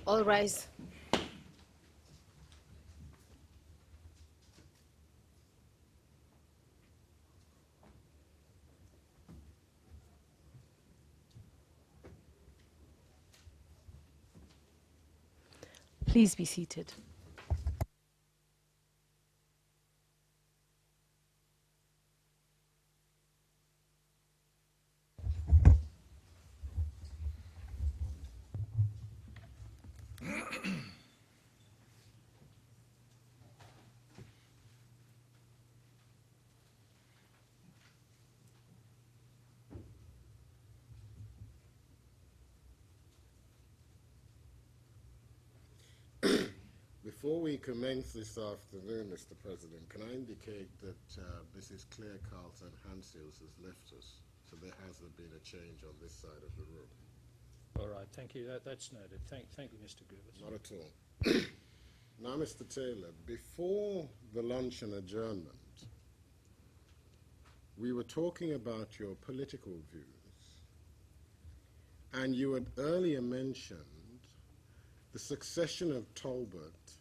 All rise. Please be seated. Before we commence this afternoon, Mr. President, can I indicate that Mrs. Claire Carlton Hansels has left us, so there hasn't been a change on this side of the room. All right, thank you. That's noted. Thank you, Mr. Griffiths. Not at all. Now, Mr. Taylor, before the luncheon adjournment, we were talking about your political views, and you had earlier mentioned the succession of Tolbert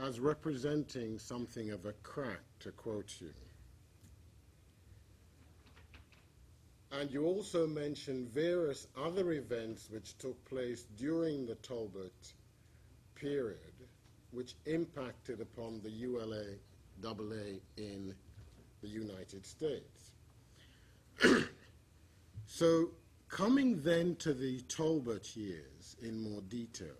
as representing something of a crack, to quote you. And you also mentioned various other events which took place during the Tolbert period, which impacted upon the ULA in the United States. So, coming then to the Tolbert years in more detail,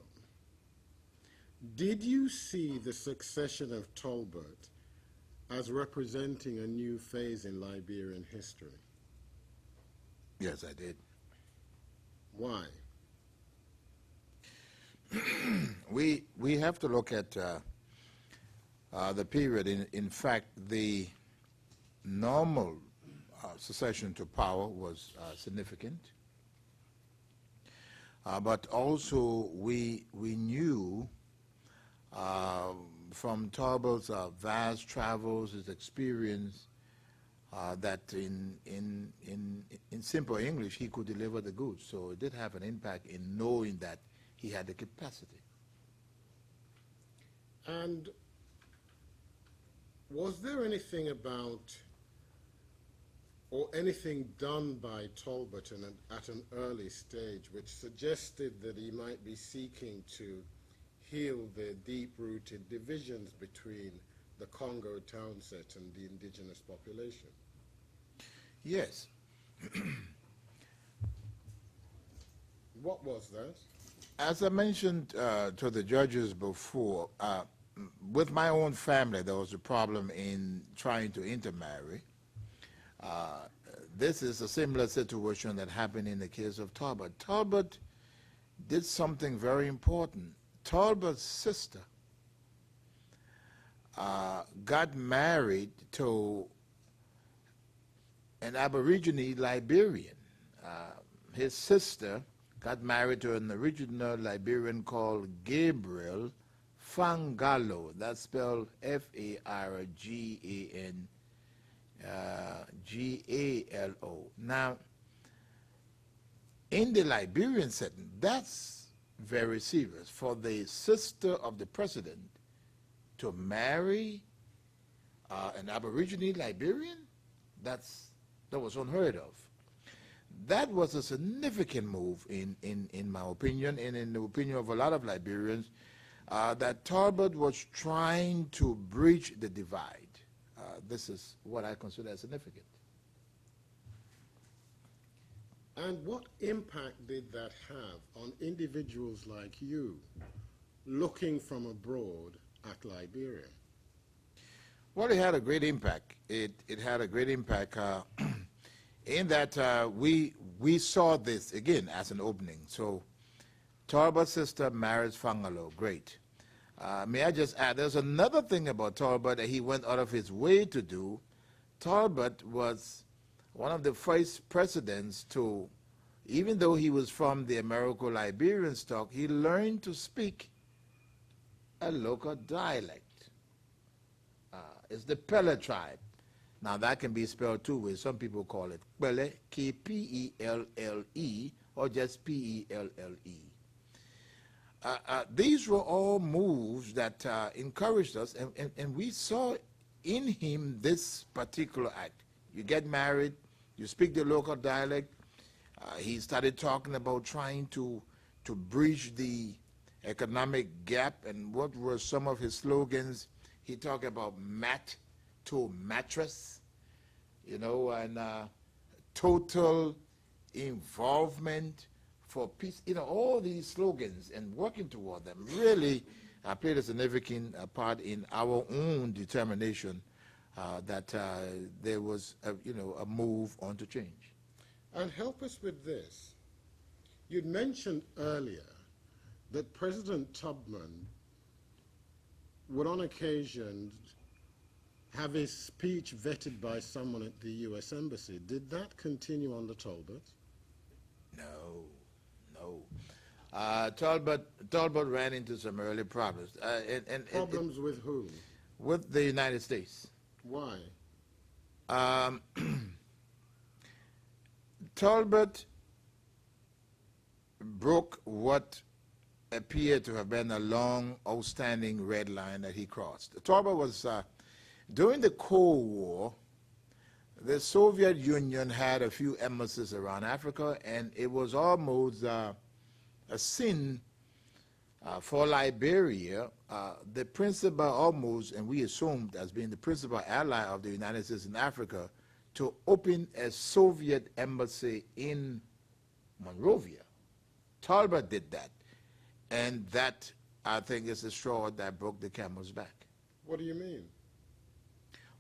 did you see the succession of Tolbert as representing a new phase in Liberian history? Yes, I did. Why? We have to look at the period. In fact, the normal succession to power was significant, but also we knew from Tolbert's vast travels, his experience, that in simple English he could deliver the goods. So it did have an impact in knowing that he had the capacity. And was there anything about, or anything done by Tolbert at an early stage which suggested that he might be seeking to heal the deep-rooted divisions between the Congo townset and the indigenous population? Yes. What was that? As I mentioned to the judges before, with my own family, there was a problem in trying to intermarry. This is a similar situation that happened in the case of Tolbert. Tolbert did something very important. Tolbert's sister got married to an Aborigine Liberian. His sister got married to an original Liberian called Gabriel Fangalo. That's spelled F-A-R-G-A-N-G-A-L-O. Now, in the Liberian setting, that's very serious. For the sister of the president to marry an Aborigine Liberian, that was unheard of. That was a significant move in my opinion, and in the opinion of a lot of Liberians, that Tolbert was trying to bridge the divide. This is what I consider as significant. And what impact did that have on individuals like you looking from abroad at Liberia? Well, it had a great impact. It had a great impact in that we saw this, again, as an opening. So Tolbert's sister marries Fangalo, great. May I just add, there's another thing about Tolbert that he went out of his way to do. Tolbert was one of the first presidents to, even though he was from the Americo-Liberian stock, he learned to speak a local dialect. It's the Pele tribe. Now that can be spelled two ways. Some people call it Pele, K-P-E-L-L-E, or just P-E-L-L-E. these were all moves that encouraged us, and we saw in him this particular act. You get married, you speak the local dialect. He started talking about trying to bridge the economic gap, and what were some of his slogans? He talked about mat to mattress, you know, and total involvement for peace, you know, all these slogans and working toward them really played a significant part in our own determination that there was, you know, a move on to change. And help us with this. You'd mentioned earlier that President Tubman would on occasion have his speech vetted by someone at the U.S. Embassy. Did that continue under Tolbert? No, no. Tolbert ran into some early problems. Problems with whom? With the United States. Why? Tolbert broke what appeared to have been a long, outstanding red line that he crossed. Tolbert was, during the Cold War, the Soviet Union had a few embassies around Africa, and it was almost a sin for Liberia, the principal almost, and we assumed as being the principal ally of the United States in Africa, to open a Soviet embassy in Monrovia. Tolbert did that, and that, I think, is the straw that broke the camel's back. What do you mean?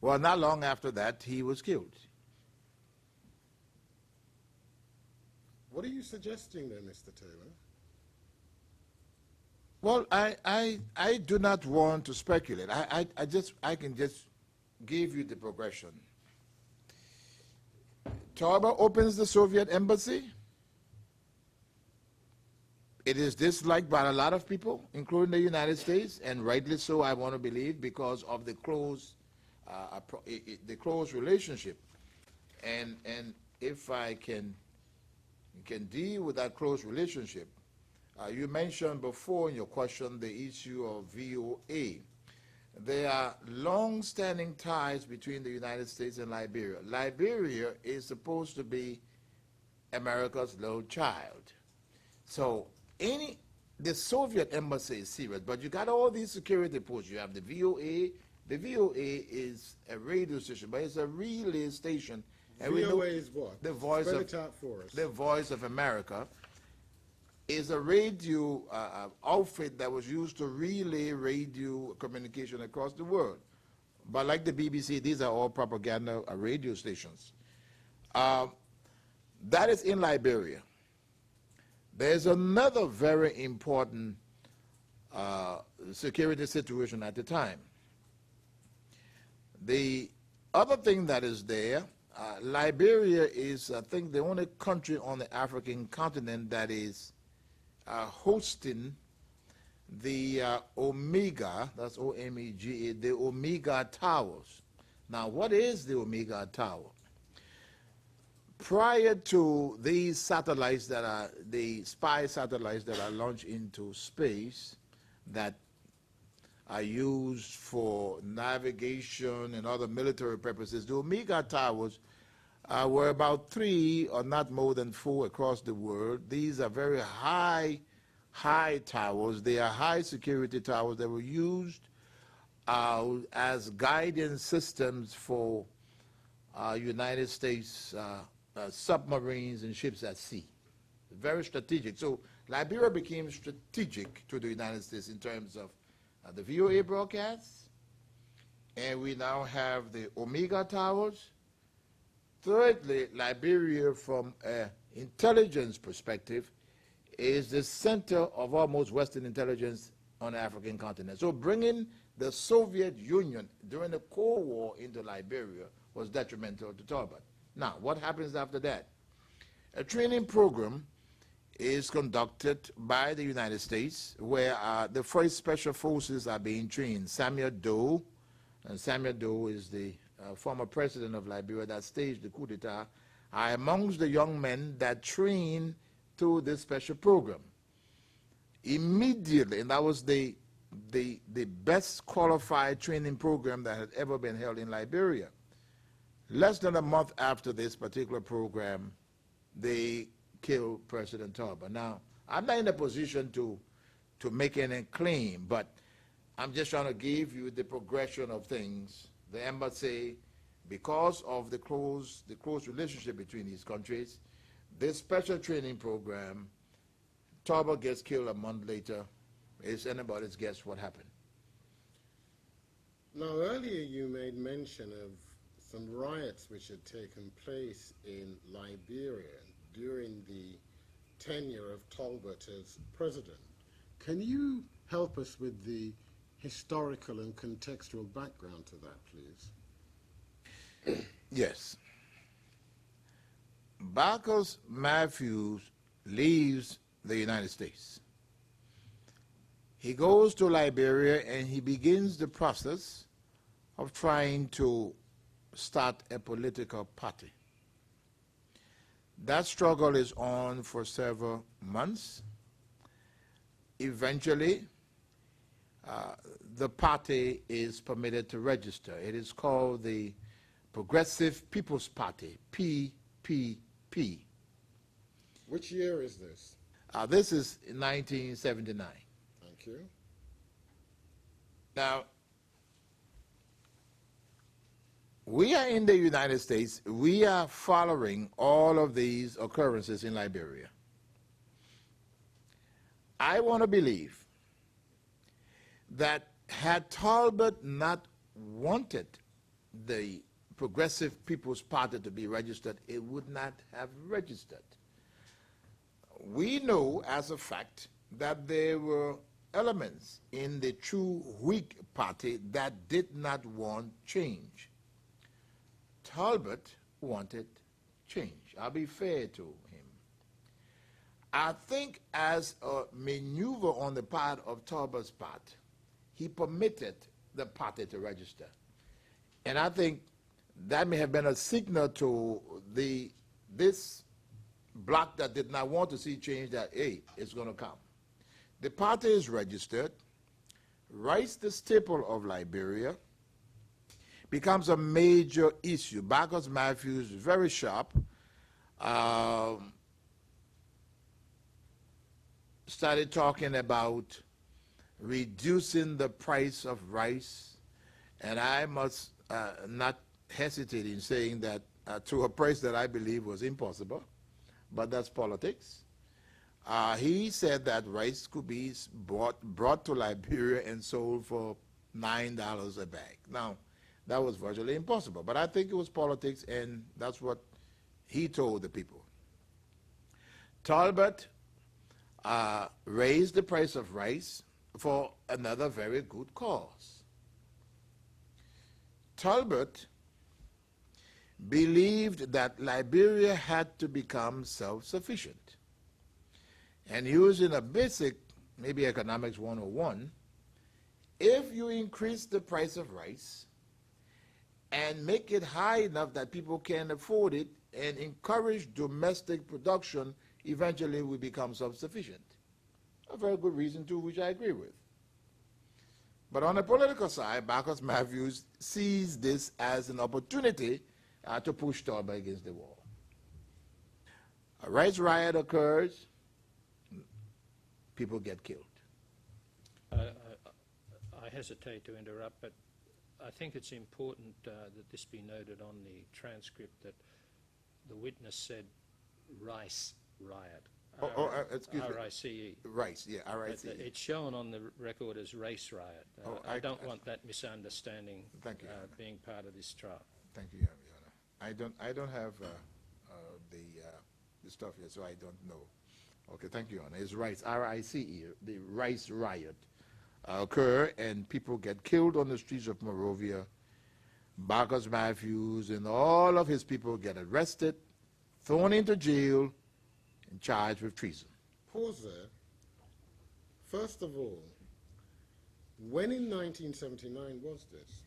Well, not long after that, he was killed. What are you suggesting there, Mr. Taylor? Well, I do not want to speculate. I can just give you the progression. Tolbert opens the Soviet embassy. It is disliked by a lot of people, including the United States, and rightly so, I want to believe, because of the close relationship. And if I can deal with that close relationship, you mentioned before in your question the issue of VOA. There are long-standing ties between the United States and Liberia. Liberia is supposed to be America's little child. So the Soviet embassy is serious, but you got all these security posts. You have the VOA. The VOA is a radio station, but it's a relay station. And VOA is what? The voice Spell of, it out for us. The Voice of America is a radio outfit that was used to relay radio communication across the world. But like the BBC, these are all propaganda radio stations. That is in Liberia. There's another very important security situation at the time. The other thing that is there, Liberia is, I think, the only country on the African continent that is hosting the Omega, that's O-M-E-G-A, the Omega Towers. Now, what is the Omega Tower? Prior to these satellites that are, the spy satellites that are launched into space that are used for navigation and other military purposes, the Omega Towers were about 3 or not more than 4 across the world. These are very high towers. They are high security towers that were used as guidance systems for United States submarines and ships at sea. Very strategic. So Liberia became strategic to the United States in terms of the VOA broadcasts, and we now have the Omega Towers. Thirdly, Liberia, from an intelligence perspective, is the center of almost Western intelligence on the African continent. So bringing the Soviet Union during the Cold War into Liberia was detrimental to Tolbert. Now, what happens after that? A training program is conducted by the United States where the first special forces are being trained. Samuel Doe, and Samuel Doe is the former president of Liberia that staged the coup d'etat, are amongst the young men that train through this special program. immediately, and that was the best qualified training program that had ever been held in Liberia. Less than a month after this particular program, they killed President Tolbert. Now, I'm not in a position to make any claim, but I'm just trying to give you the progression of things. The embassy, because of the close relationship between these countries, this special training program, Tolbert gets killed a month later. Is anybody's guess what happened? Now, earlier you made mention of some riots which had taken place in Liberia during the tenure of Tolbert as president. Can you help us with the historical and contextual background to that, please? Yes. Marcus Matthews leaves the United States. He goes to Liberia and he begins the process of trying to start a political party. That struggle is on for several months. Eventually, the party is permitted to register. It is called the Progressive People's Party, PPP. Which year is this? This is 1979. Thank you. Now, we are in the United States. We are following all of these occurrences in Liberia. I want to believe that had Tolbert not wanted the Progressive People's Party to be registered, it would not have registered. We know as a fact that there were elements in the true Whig Party that did not want change. Tolbert wanted change. I'll be fair to him. I think as a maneuver on the part of Tolbert's part, he permitted the party to register. And I think that may have been a signal to this bloc that did not want to see change that, hey, it's going to come. The party is registered. Rice, the staple of Liberia, becomes a major issue. Marcus Matthews, very sharp, started talking about reducing the price of rice, and I must not hesitate in saying that to a price that I believe was impossible, but that's politics. He said that rice could be brought to Liberia and sold for $9 a bag. Now, that was virtually impossible, but I think it was politics, and that's what he told the people. Tolbert raised the price of rice for another very good cause. Tolbert believed that Liberia had to become self-sufficient. And using a basic, maybe economics 101, if you increase the price of rice and make it high enough that people can afford it and encourage domestic production, eventually we become self-sufficient. A very good reason too, which I agree with. But on the political side, Marcus Matthews sees this as an opportunity to push Tolbert against the wall. A rice riot occurs, people get killed. I hesitate to interrupt, but I think it's important that this be noted on the transcript that the witness said rice riot. Excuse me. R-I-C-E. Rice, yeah, R-I-C-E. It's shown on the record as race riot. I don't want that misunderstanding Thank you, being part of this trial. Thank you, Your Honor. I don't have the stuff here, so I don't know. Okay, thank you, Your Honor. It's rice, R-I-C-E, the rice riot occur, and people get killed on the streets of Monrovia. Marcus Matthews and all of his people get arrested, thrown into jail, and charged with treason. Pause there. First of all, when in 1979 was this?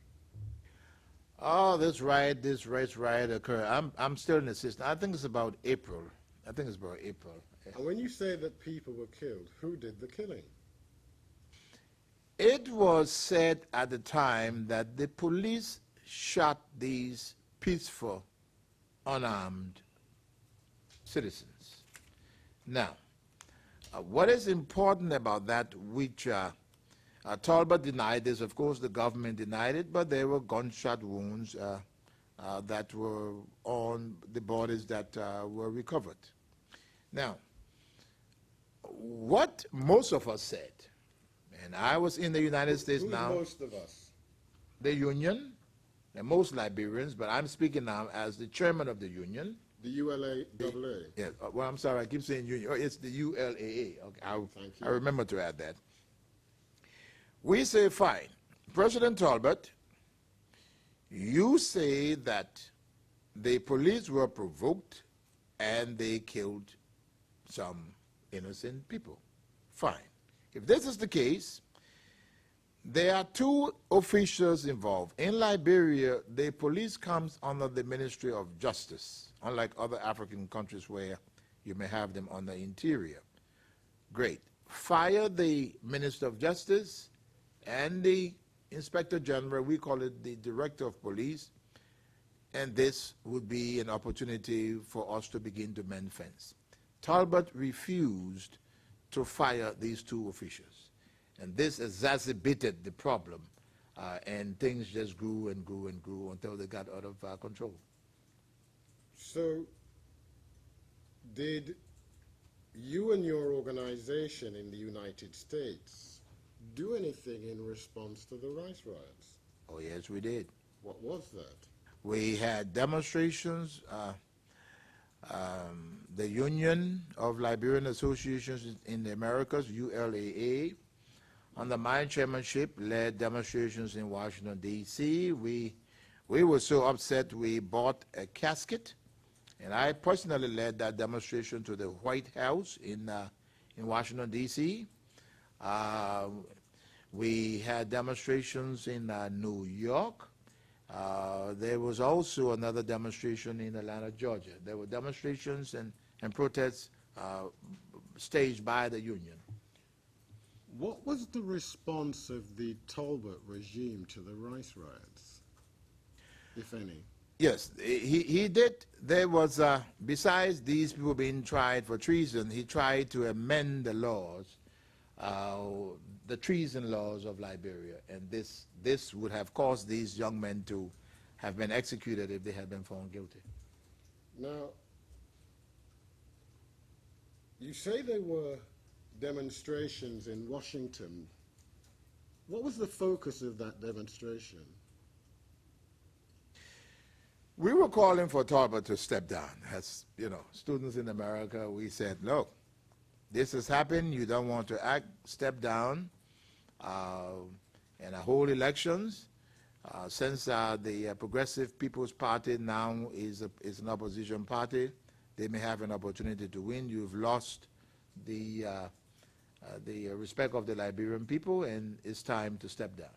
Oh, this rice riot occurred. I'm still in the system. I think it's about April I think it's about April. And when you say that people were killed, who did the killing? It was said at the time that the police shot these peaceful, unarmed citizens. Now, what is important about that, which Tolbert denied this, of course the government denied it, but there were gunshot wounds that were on the bodies that were recovered. Now, what most of us said, and I was in the United States Who's now. most of us? The union, and most Liberians, but I'm speaking now as the chairman of the union. The ULA-AA. Yeah, well, I'm sorry, I keep saying union. Oh, it's the ULAA. Okay, Thank you. I remember to add that. We say, fine, President Tolbert, you say that the police were provoked and they killed some innocent people. Fine. If this is the case, there are two officials involved. In Liberia, the police comes under the Ministry of Justice, unlike other African countries where you may have them on the interior. Great. Fire the Minister of Justice and the Inspector General, we call it the Director of Police, and this would be an opportunity for us to begin to mend fence. Tolbert refused to fire these two officials, and this exacerbated the problem, and things just grew and grew and grew until they got out of control. So, did you and your organization in the United States do anything in response to the rice riots? Oh, yes, we did. What was that? We had demonstrations. The Union of Liberian Associations in the Americas, ULAA, under my chairmanship, led demonstrations in Washington, D.C. We were so upset we bought a casket, and I personally led that demonstration to the White House in Washington, D.C. We had demonstrations in New York. There was also another demonstration in Atlanta, Georgia. There were demonstrations and protests staged by the union. What was the response of the Tolbert regime to the rice riots, if any? Yes, he did. There was, besides these people being tried for treason, he tried to amend the laws, the treason laws of Liberia, and this would have caused these young men to have been executed if they had been found guilty. Now, you say there were demonstrations in Washington. What was the focus of that demonstration? We were calling for Tolbert to step down. As you know, students in America, we said, look, this has happened, you don't want to act, step down, and hold elections. Since the Progressive People's Party now is an opposition party, they may have an opportunity to win. You've lost the respect of the Liberian people, and it's time to step down.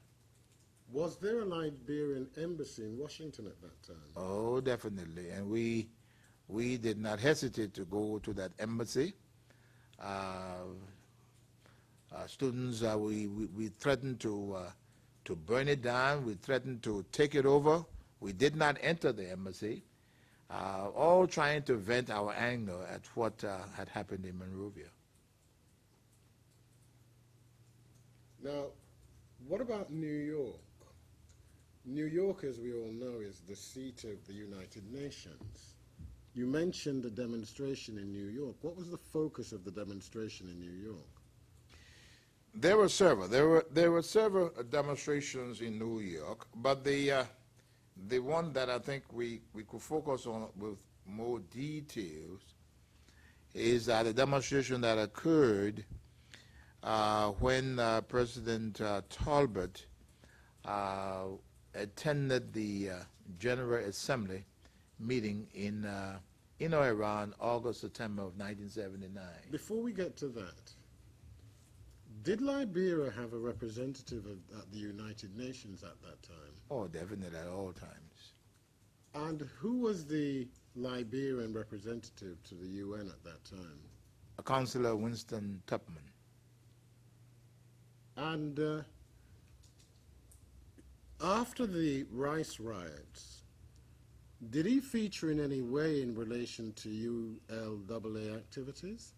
Was there a Liberian embassy in Washington at that time? Oh, definitely, and we did not hesitate to go to that embassy. Students, we threatened to burn it down. We threatened to take it over. We did not enter the embassy, all trying to vent our anger at what had happened in Monrovia. Now, what about New York? New York, as we all know, is the seat of the United Nations. You mentioned the demonstration in New York. What was the focus of the demonstration in New York? There were several. There were several demonstrations in New York, but the one that I think we could focus on with more details is the demonstration that occurred when President Tolbert attended the General Assembly meeting in or around August, September of 1979. Before we get to that, did Liberia have a representative at the United Nations at that time? Oh, definitely at all times. And who was the Liberian representative to the UN at that time? Councillor Winston Tubman. And after the rice riots, did he feature in any way in relation to ULAA activities?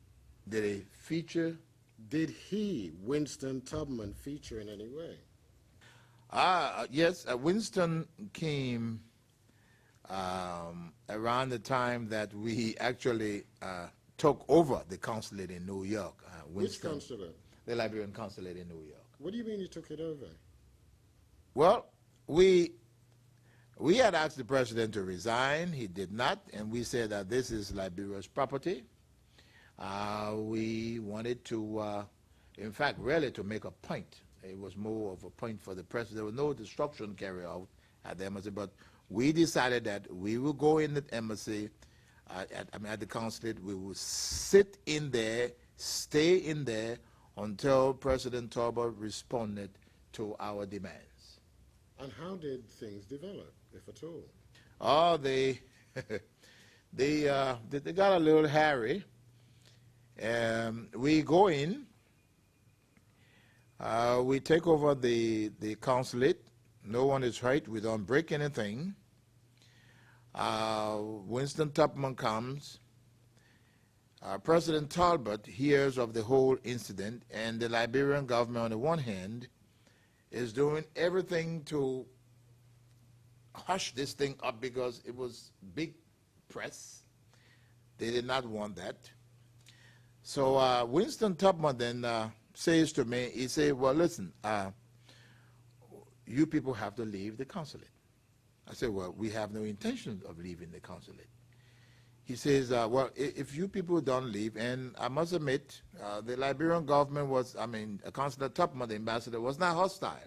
Did he feature? Did he, Winston Tubman, feature in any way? Yes, Winston came around the time that we actually took over the consulate in New York. Which consulate? The Liberian consulate in New York. What do you mean you took it over? Well, we had asked the president to resign. He did not, and we said that this is Liberia's property. We wanted to, in fact, really to make a point. It was more of a point for the president. There was no destruction carried out at the embassy, but we decided that we will go in the embassy, at the consulate. We will sit in there, stay in there until President Tolbert responded to our demands. And how did things develop, if at all? Oh, they got a little hairy. We go in, we take over the consulate. No one is hurt. We don't break anything. Winston Tubman comes. President Tolbert hears of the whole incident, and the Liberian government, on the one hand, is doing everything to hush this thing up because it was big press. They did not want that. So Winston Tubman then says to me, he said, well, listen, you people have to leave the consulate. I said, well, we have no intention of leaving the consulate. He says, well, if you people don't leave, and I must admit, the Liberian government was, Consular Tubman, the ambassador, was not hostile.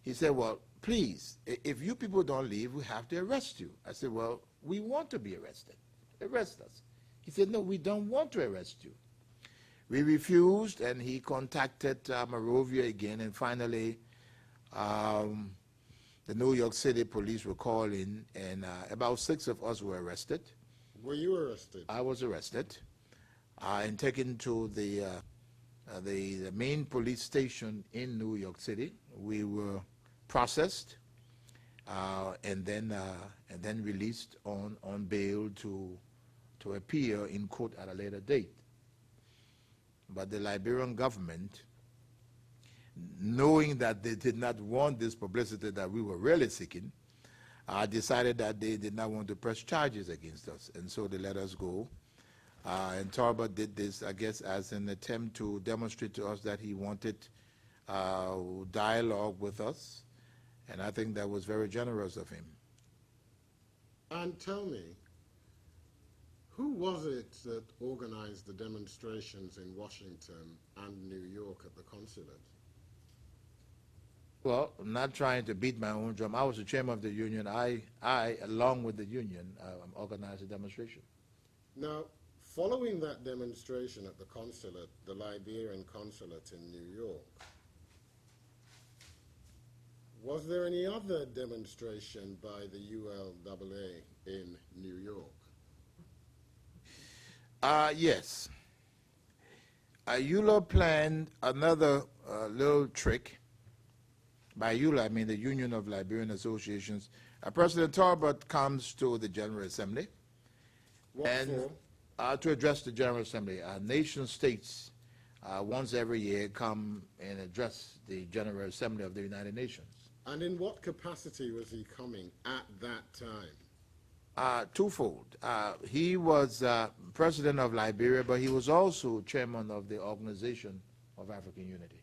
He said, well, please, if you people don't leave, we have to arrest you. I said, well, we want to be arrested. Arrest us. He said, no, we don't want to arrest you. We refused, and he contacted Monrovia again, and finally, the New York City police were called in, and about 6 of us were arrested. Were you arrested? I was arrested and taken to the main police station in New York City. We were processed and then released on bail to appear in court at a later date. But the Liberian government, knowing that they did not want this publicity that we were really seeking, decided that they did not want to press charges against us, and so they let us go. And Tolbert did this, I guess, as an attempt to demonstrate to us that he wanted dialogue with us, and I think that was very generous of him. And tell me, who was it that organized the demonstrations in Washington and New York at the consulate? Well, I'm not trying to beat my own drum. I was the chairman of the union. I along with the union, organized a demonstration. Now, following that demonstration at the consulate, the Liberian consulate in New York, was there any other demonstration by the ULAA in New York? Yes. ULA planned another little trick. By ULA, I mean the Union of Liberian Associations. President Tolbert comes to the General Assembly. What for? To address the General Assembly. Nation states once every year come and address the General Assembly of the United Nations. And in what capacity was he coming at that time? Twofold. He was president of Liberia, but he was also chairman of the Organization of African Unity.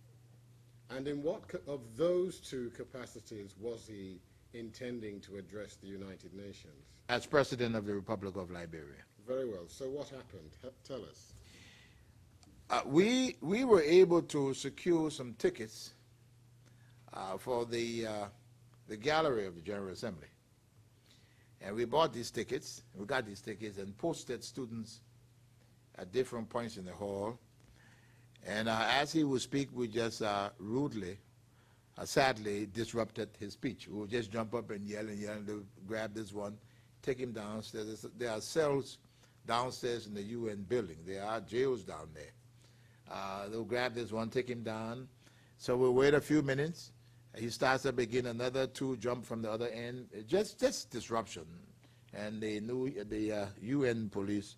And in what of those two capacities was he intending to address the United Nations? As president of the Republic of Liberia. Very well. So what happened? Tell us. We were able to secure some tickets for the gallery of the General Assembly. And we bought these tickets, we got these tickets and posted students at different points in the hall. And as he would speak, we just rudely, sadly disrupted his speech. We would just jump up and yell to grab this one take him downstairs. There are cells downstairs in the UN building. There are jails down there. They'll grab this one, take him down. So we'll wait a few minutes. He starts up again, another two jump from the other end. Just disruption. And the UN police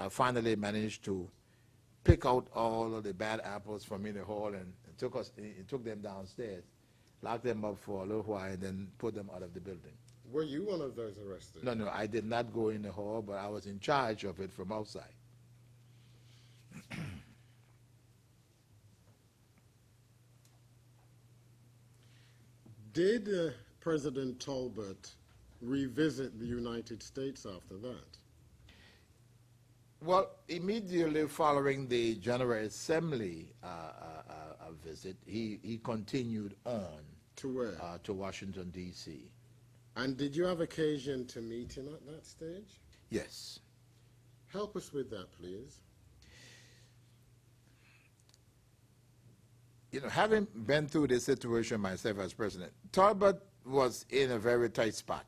finally managed to pick out all of the bad apples from in the hall and took them downstairs, locked them up for a little while, and then put them out of the building. Were you one of those arrested? No, I did not go in the hall, but I was in charge of it from outside. Did President Tolbert revisit the United States after that? Well, immediately following the General Assembly visit, he continued on. To where? To Washington, D.C. And did you have occasion to meet him at that stage? Yes. Help us with that, please. You know, having been through this situation myself as president, Tolbert was in a very tight spot.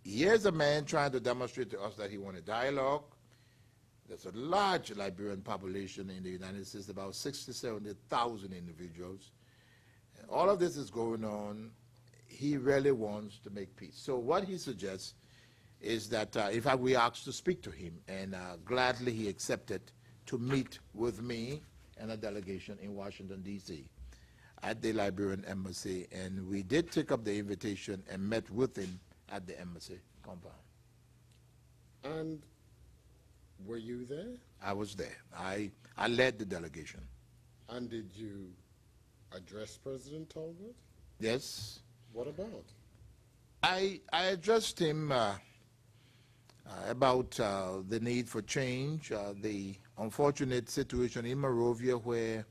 Here's a man trying to demonstrate to us that he wanted dialogue. There's a large Liberian population in the United States, about 60,000 to 70,000 individuals. And all of this is going on. He really wants to make peace. So what he suggests is that, in fact, we asked to speak to him, and gladly he accepted to meet with me and a delegation in Washington, D.C. at the Liberian embassy, and we did take up the invitation and met with him at the embassy compound. And were you there? I was there. I led the delegation. And did you address President Tolbert? Yes. What about? I addressed him about the need for change, the unfortunate situation in Monrovia where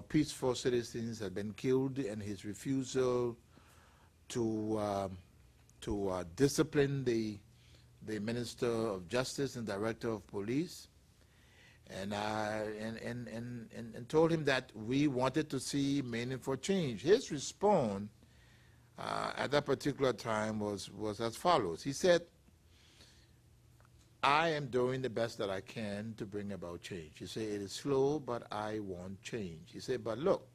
peaceful citizens had been killed, and his refusal to discipline the Minister of Justice and Director of Police, and told him that we wanted to see meaningful change. His response at that particular time was as follows. He said, I am doing the best that I can to bring about change. He said, it is slow, but I want change. He said, but look,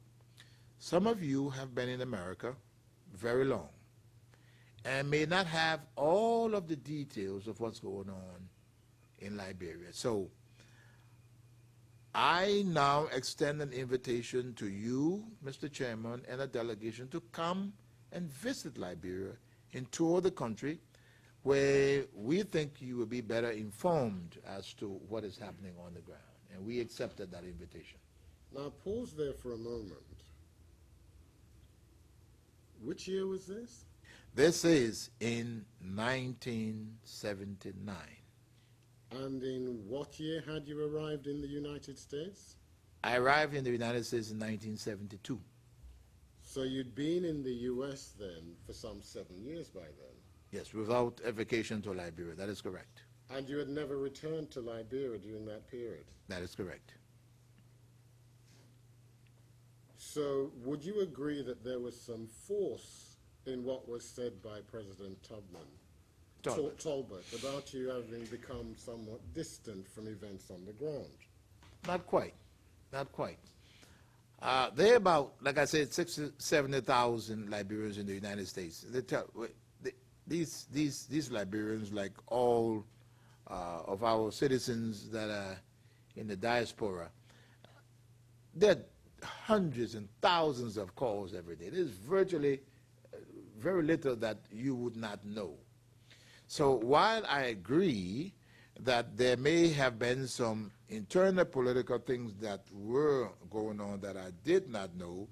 some of you have been in America very long and may not have all of the details of what's going on in Liberia. So I now extend an invitation to you, Mr. Chairman, and a delegation to come and visit Liberia and tour the country, where we think you will be better informed as to what is happening on the ground. And we accepted that invitation. Now pause there for a moment. Which year was this? This is in 1979. And in what year had you arrived in the United States? I arrived in the United States in 1972. So you'd been in the U.S. then for some 7 years by then? Yes, without a vacation to Liberia. That is correct. And you had never returned to Liberia during that period? That is correct. So would you agree that there was some force in what was said by President Tolbert about you having become somewhat distant from events on the ground? Not quite. Not quite. There are about, like I said, 60,000 to 70,000 Liberians in the United States. These Liberians, like all of our citizens that are in the diaspora, there are hundreds and thousands of calls every day. There's virtually very little that you would not know. So while I agree that there may have been some internal political things that were going on that I did not know,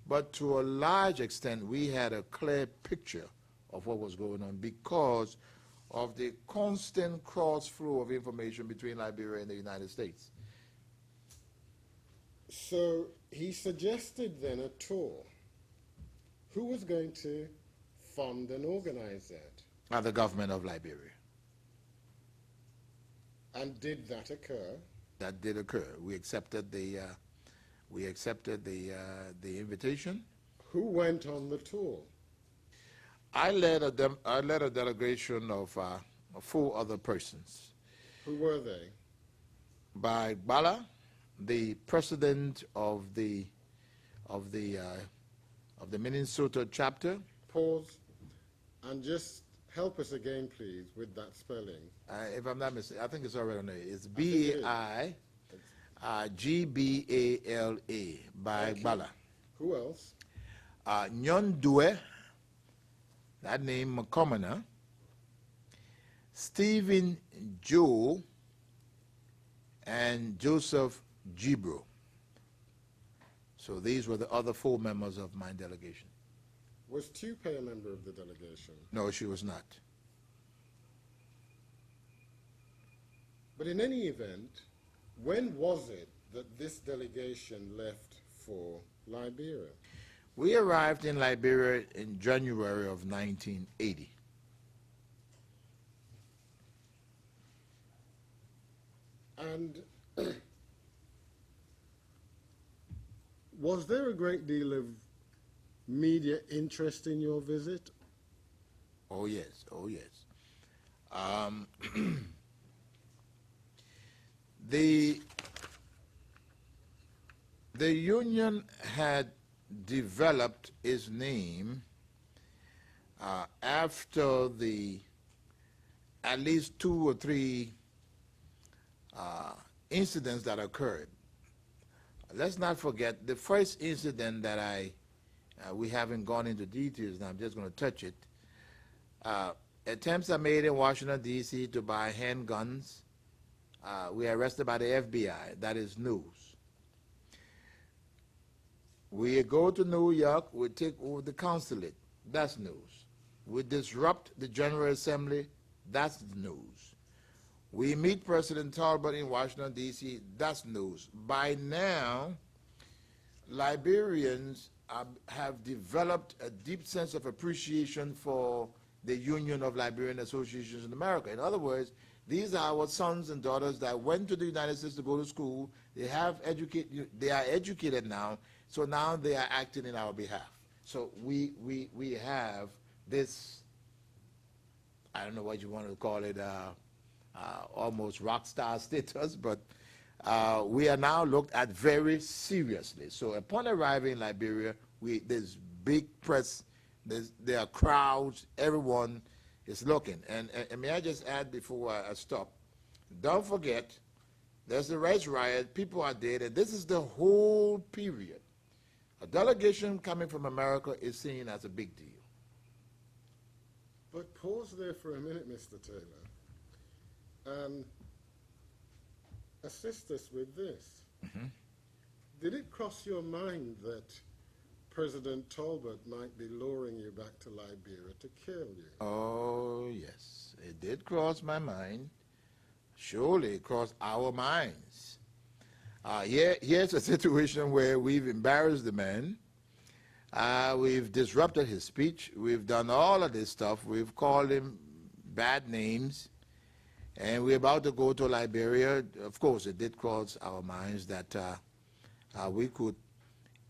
but to a large extent we had a clear picture of what was going on because of the constant cross flow of information between Liberia and the United States. So he suggested then a tour. Who was going to fund and organize that? The government of Liberia. And did that occur? That did occur. We accepted the invitation. Who went on the tour? I led a delegation of 4 other persons. Who were they? By Bala, the president of the Minnesota chapter. Pause and just help us again, please, with that spelling. If I'm not mistaken, I think it's already on there. It's B-A-I-G-B-A-L-A, by Bala. Who else? Nyon Due, that name commoner. Stephen Joe and Joseph Gibro. So these were the other 4 members of my delegation. Was Tupe a member of the delegation? No, she was not. But in any event, when was it that this delegation left for Liberia? We arrived in Liberia in January of 1980. And was there a great deal of media interest in your visit? Oh yes, oh yes. The union had developed its name after at least 2 or 3 incidents that occurred. Let's not forget the first incident that we haven't gone into details, and I'm just going to touch it. Attempts are made in Washington, D.C. to buy handguns. We are arrested by the FBI. That is news. We go to New York. We take over the consulate. That's news. We disrupt the General Assembly. That's news. We meet President Tolbert in Washington, D.C. That's news. By now, Liberians have developed a deep sense of appreciation for the Union of Liberian Associations in America. In other words, these are our sons and daughters that went to the United States to go to school. They are educated now, so now they are acting in our behalf. So we have this, I don't know what you want to call it, almost rock star status, but we are now looked at very seriously. So upon arriving in Liberia, there's big press, there are crowds, everyone is looking. And may I just add before I stop, don't forget, there's the rights riot, people are dead, and this is the whole period. A delegation coming from America is seen as a big deal. But pause there for a minute, Mr. Taylor, and assist us with this. Mm-hmm. Did it cross your mind that President Tolbert might be luring you back to Liberia to kill you? Oh, yes, it did cross my mind. Surely it crossed our minds. Here's a situation where we've embarrassed the man. We've disrupted his speech. We've done all of this stuff. We've called him bad names. And we're about to go to Liberia. Of course, it did cross our minds that we could,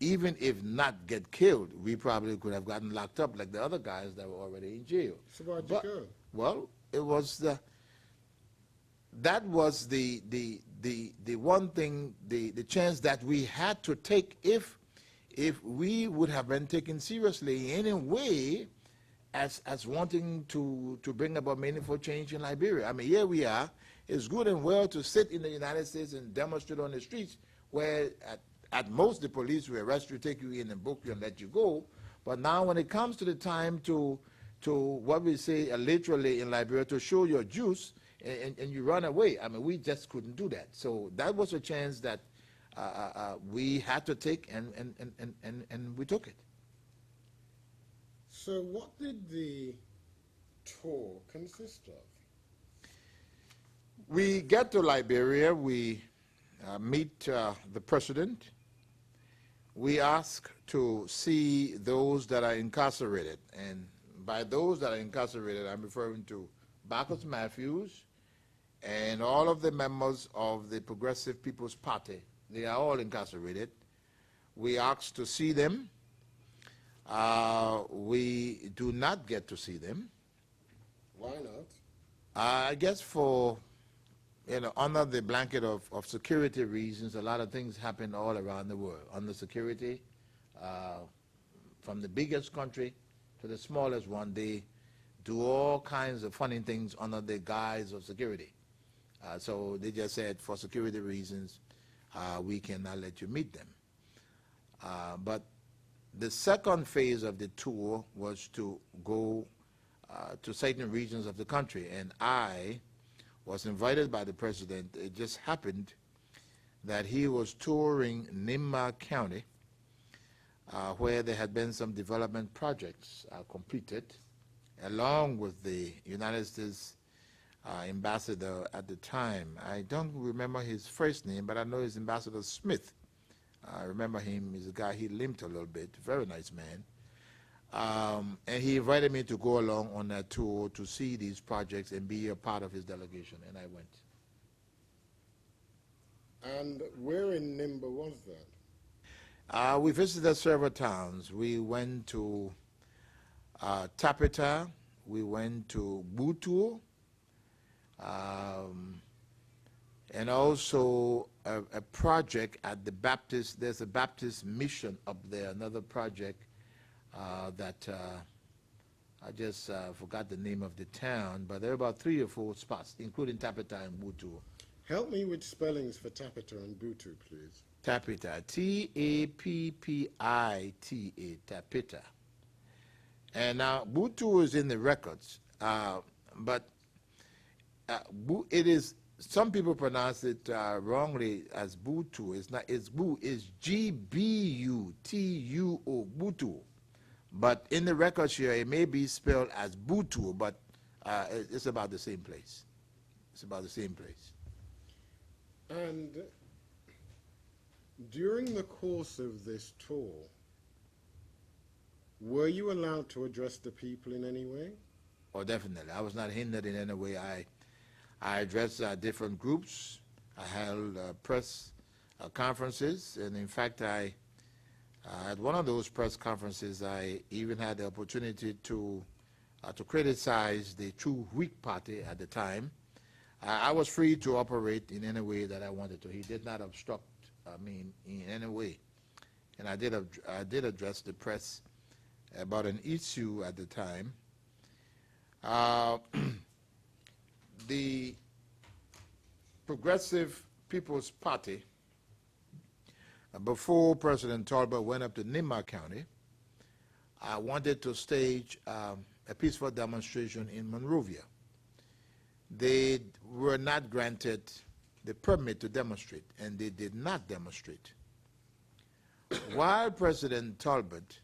even if not get killed, we probably could have gotten locked up like the other guys that were already in jail. So why'd you go? Well, it was that was the one thing, the chance that we had to take if we would have been taken seriously in a way as wanting to bring about meaningful change in Liberia. I mean, here we are. It's good and well to sit in the United States and demonstrate on the streets where at most the police will arrest you, take you in and book you and let you go. But now when it comes to the time to what we say literally in Liberia, to show your juice and you run away, I mean, we just couldn't do that. So that was a chance that we had to take, and we took it. So what did the tour consist of? We get to Liberia, we meet the president. We ask to see those that are incarcerated. And by those that are incarcerated, I'm referring to Bacchus Matthews and all of the members of the Progressive People's Party. They are all incarcerated. We ask to see them. We do not get to see them. Why not? I guess for, under the blanket of security reasons, a lot of things happen all around the world. Under security, from the biggest country to the smallest one, they do all kinds of funny things under the guise of security. So they just said, for security reasons, we cannot let you meet them. But the second phase of the tour was to go to certain regions of the country, and I was invited by the president. It just happened that he was touring Nimba County, where there had been some development projects completed, along with the United States ambassador at the time. I don't remember his first name, but I know he's Ambassador Smith. I remember him. He's a guy, he limped a little bit, very nice man. And he invited me to go along on that tour to see these projects and be a part of his delegation, and I went. And where in Nimba was that? We visited several towns. We went to Tapeta, we went to Butu, and also a project at the Baptist. There's a Baptist mission up there, another project that I just forgot the name of the town, but there are about 3 or 4 spots, including Tapeta and Butu. Help me with spellings for Tapeta and Butu, please. Tapeta, T-A-P-P-I-T-A, Tapeta. And now Butu is in the records, but it is, some people pronounce it wrongly as Butu. It's not, it's G-B-U-T-U-O, Butu. But in the records here, it may be spelled as Butu, but it's about the same place. It's about the same place. And during the course of this tour, were you allowed to address the people in any way? Oh, definitely. I was not hindered in any way. I addressed different groups. I held press conferences, and in fact, at one of those press conferences, I even had the opportunity to criticize the True Whig Party at the time. I was free to operate in any way that I wanted to. He did not obstruct me in any way, and I did address the press about an issue at the time. The Progressive People's Party, before President Tolbert went up to Nimba County, I wanted to stage a peaceful demonstration in Monrovia. They were not granted the permit to demonstrate, and they did not demonstrate. While President Tolbert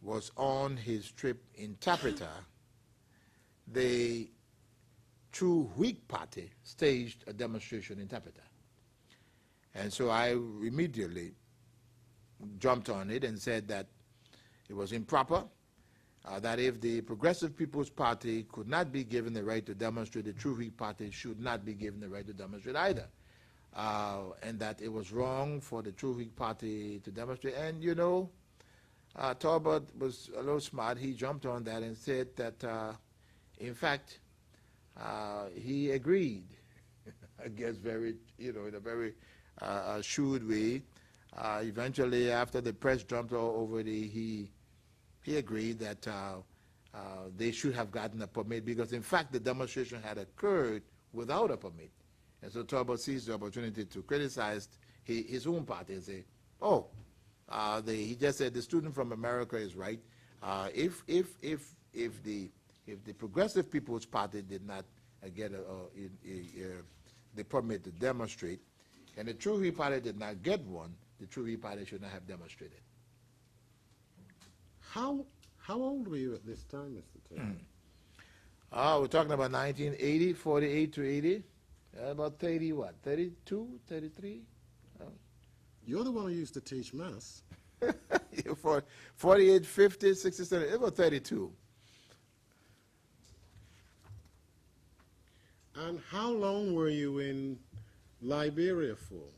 was on his trip in Tapeta, the True Whig Party staged a demonstration in Tapeta. And so I immediately jumped on it and said that it was improper, that if the Progressive People's Party could not be given the right to demonstrate, the True Whig Party should not be given the right to demonstrate either. And that it was wrong for the True Whig Party to demonstrate. And, you know, Tolbert was a little smart. He jumped on that and said that, in fact, he agreed, I guess very, in a very shrewd way. Eventually, after the press jumped all over he agreed that they should have gotten a permit because, in fact, the demonstration had occurred without a permit. And so Tolbert seized the opportunity to criticize his own party and say, oh, he just said the student from America is right. If the Progressive People's Party did not get the permit to demonstrate, and the True Whig Party did not get one, the True Whig Party should not have demonstrated. How old were you at this time, Mr. Taylor? We're talking about 1980, 48 to 80. About 30, what, 32, 33? You're the one who used to teach maths. For 48, 50, 67, it was 32. And how long were you in Liberia for?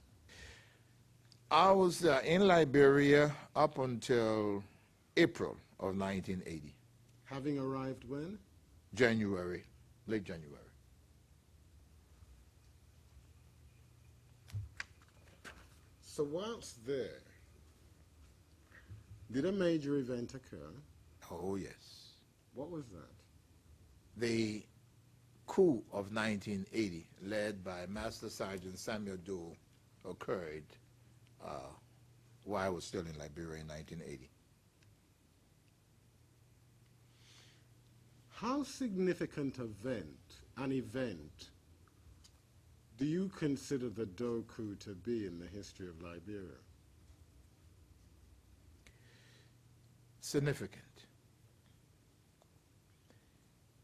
I was in Liberia up until April of 1980. Having arrived when? January, late January. So whilst there, did a major event occur? Oh, yes. What was that? The coup of 1980, led by Master Sergeant Samuel Doe, occurred while I was still in Liberia in 1980. How significant an event, do you consider the Doe coup to be in the history of Liberia? Significant.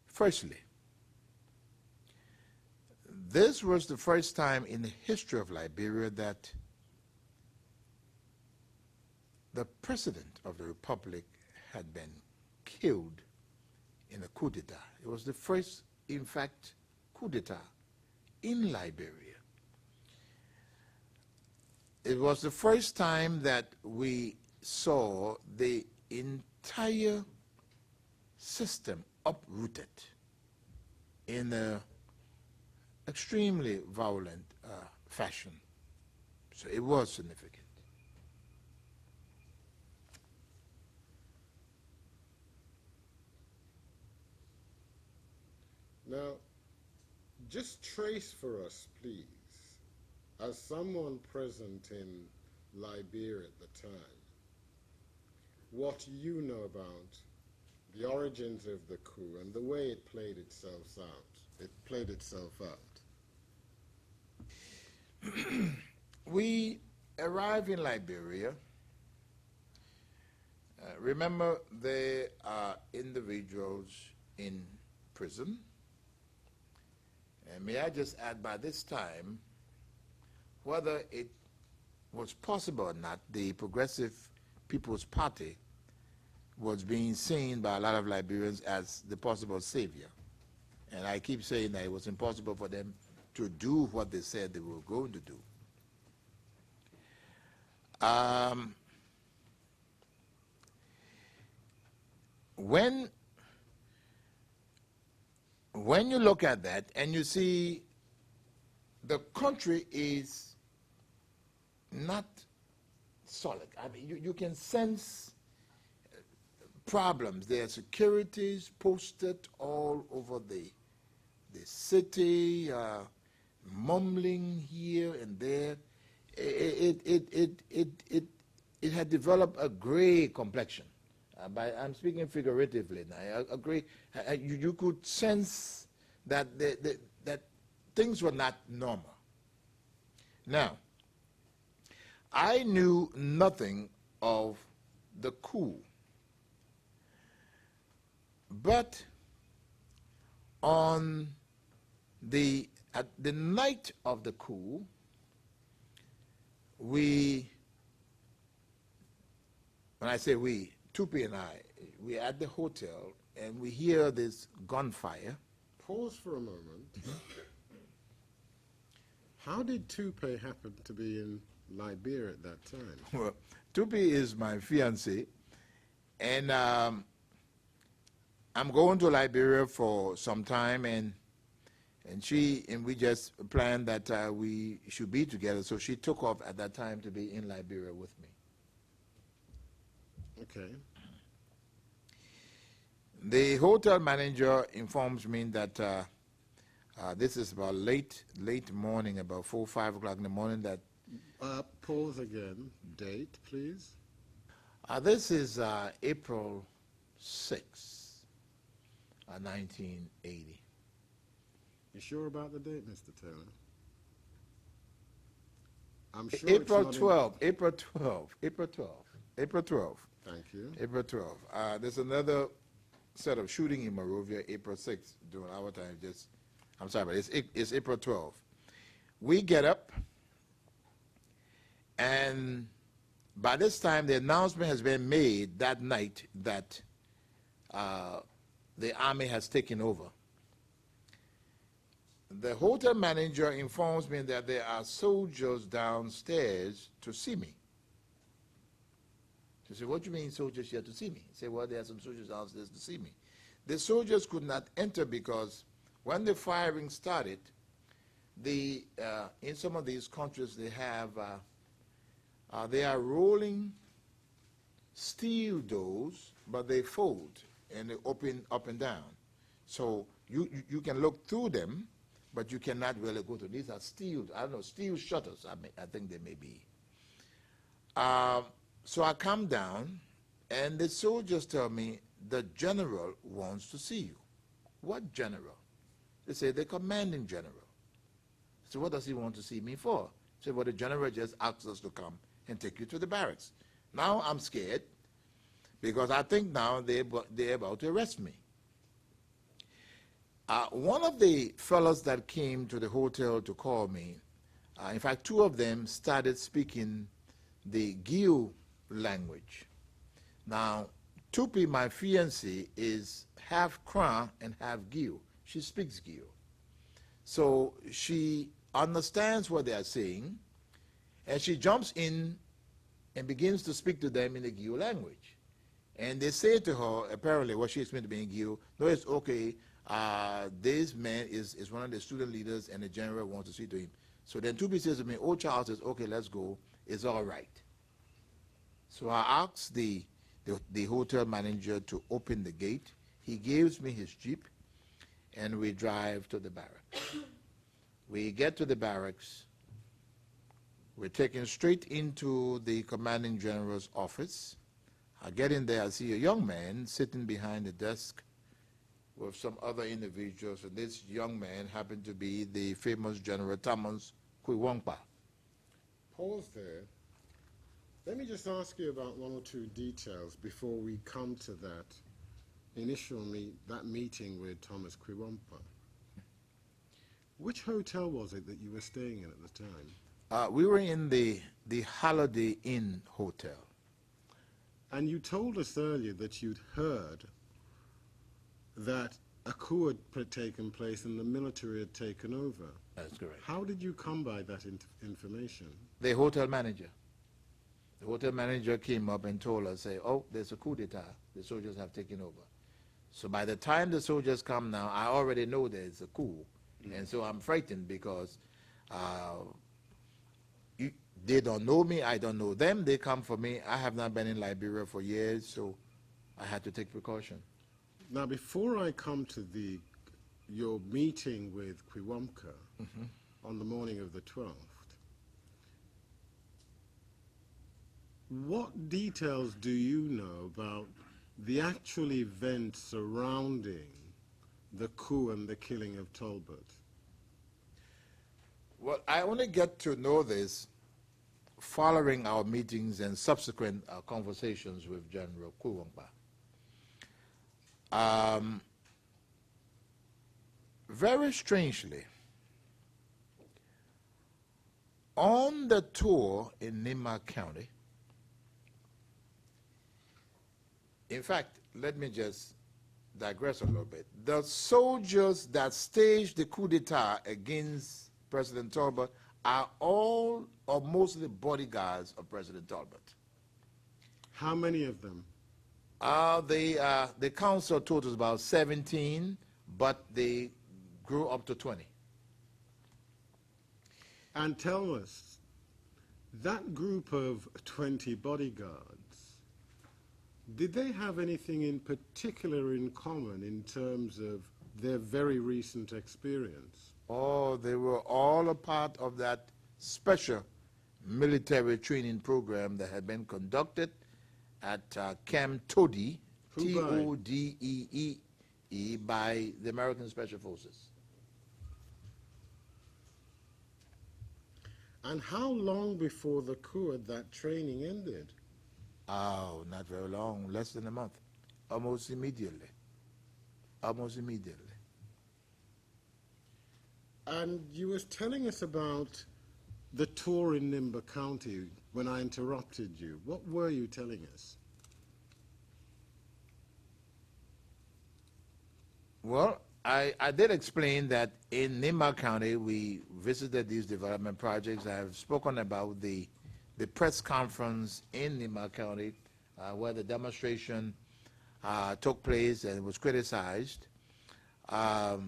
Firstly, this was the first time in the history of Liberia that the President of the Republic had been killed in a coup d'etat. It was the first, in fact, coup d'etat in Liberia. It was the first time that we saw the entire system uprooted in an extremely violent fashion. So it was significant. Now, just trace for us, please, as someone present in Liberia at the time, what you know about the origins of the coup and the way it played itself out. We arrived in Liberia. Remember, there are individuals in prison. And may I just add, by this time, whether it was possible or not, the Progressive People's Party was being seen by a lot of Liberians as the possible savior. And I keep saying that it was impossible for them to do what they said they were going to do. When you look at that and you see the country is not solid, I mean, you can sense problems. There are securities posted all over the city, mumbling here and there. It had developed a gray complexion. I'm speaking figuratively now. A gray, you could sense that that things were not normal. Now, I knew nothing of the coup. But at the night of the coup, when I say we, Tupi and I, we're at the hotel and we hear this gunfire. Pause for a moment. How did Tupi happen to be in Liberia at that time? Well, Tupi is my fiancée, and I'm going to Liberia for some time, and we just planned that we should be together. So she took off at that time to be in Liberia with me. Okay. The hotel manager informs me that this is about late morning, about 4 or 5 o'clock in the morning. That pause again. Date, please. This is April 6, 1980. You sure about the date, Mr. Taylor? I'm sure April it's 12. April 12. Thank you. April 12. There's another set of shooting in Monrovia, April 6th, during our time. I'm sorry, but it's April 12. We get up, and by this time, the announcement has been made that night that the army has taken over. The hotel manager informs me that there are soldiers downstairs to see me. He said, what do you mean soldiers here to see me? He said, well, there are some soldiers downstairs to see me. The soldiers could not enter because when the firing started, in some of these countries they are rolling steel doors, but they fold and they open up and down. So you can look through them, but you cannot really go to. These are steel, I don't know, steel shutters, I think they may be. So I come down, and the soldiers tell me, the general wants to see you. What general? They say, the commanding general. So what does he want to see me for? Say, well, the general just asked us to come and take you to the barracks. Now I'm scared, because I think now they're about to arrest me. One of the fellows that came to the hotel to call me, in fact, two of them started speaking the Gio language. Now, Tupi, my fiancée, is half Kra and half Gio. She speaks Gio. So she understands what they are saying, and she jumps in and begins to speak to them in the Gio language. And they say to her, apparently, what she explained to me in Gio, no, it's okay, this man is one of the student leaders, and the general wants to see to him. So then Tupi says to me, oh, Charles says, okay, let's go, it's all right. So I asked the hotel manager to open the gate. He gives me his Jeep, and we drive to the barracks. We get to the barracks. We're taken straight into the commanding general's office. I get in there, I see a young man sitting behind the desk with some other individuals, and this young man happened to be the famous General Thomas Kwiwongpa. Pause there. Let me just ask you about one or two details before we come to that initial meeting with Thomas Kwiwongpa. Which hotel was it that you were staying in at the time? We were in the Holiday Inn Hotel. And you told us earlier that you'd heard that a coup had taken place and the military had taken over. That's correct. How did you come by that information? The hotel manager. The hotel manager came up and told us, say, oh, there's a coup d'etat. The soldiers have taken over. So by the time the soldiers come now, I already know there's a coup. And so I'm frightened because they don't know me, I don't know them, they come for me. I have not been in Liberia for years, so I had to take precaution. Now, before I come to your meeting with Kwiwongpa on the morning of the 12th, what details do you know about the actual events surrounding the coup and the killing of Tolbert? Well, I only get to know this following our meetings and subsequent conversations with General Kwiwongpa. Very strangely, on the tour in Nima County, in fact, let me just digress a little bit. The soldiers that staged the coup d'etat against President Tolbert are all or mostly bodyguards of President Tolbert. How many of them? The council totals about 17, but they grew up to 20. And tell us, that group of 20 bodyguards, did they have anything in particular in common in terms of their very recent experience? Oh, they were all a part of that special military training program that had been conducted at Camp Todee, T-O-D-E-E, by the American Special Forces. And how long before the coup had that training ended? Oh, not very long, less than a month, almost immediately, almost immediately. And you were telling us about the tour in Nimba County when I interrupted you. What were you telling us? Well, I did explain that in Nimba County we visited these development projects. I have spoken about the press conference in Nimba County where the demonstration took place and was criticized. But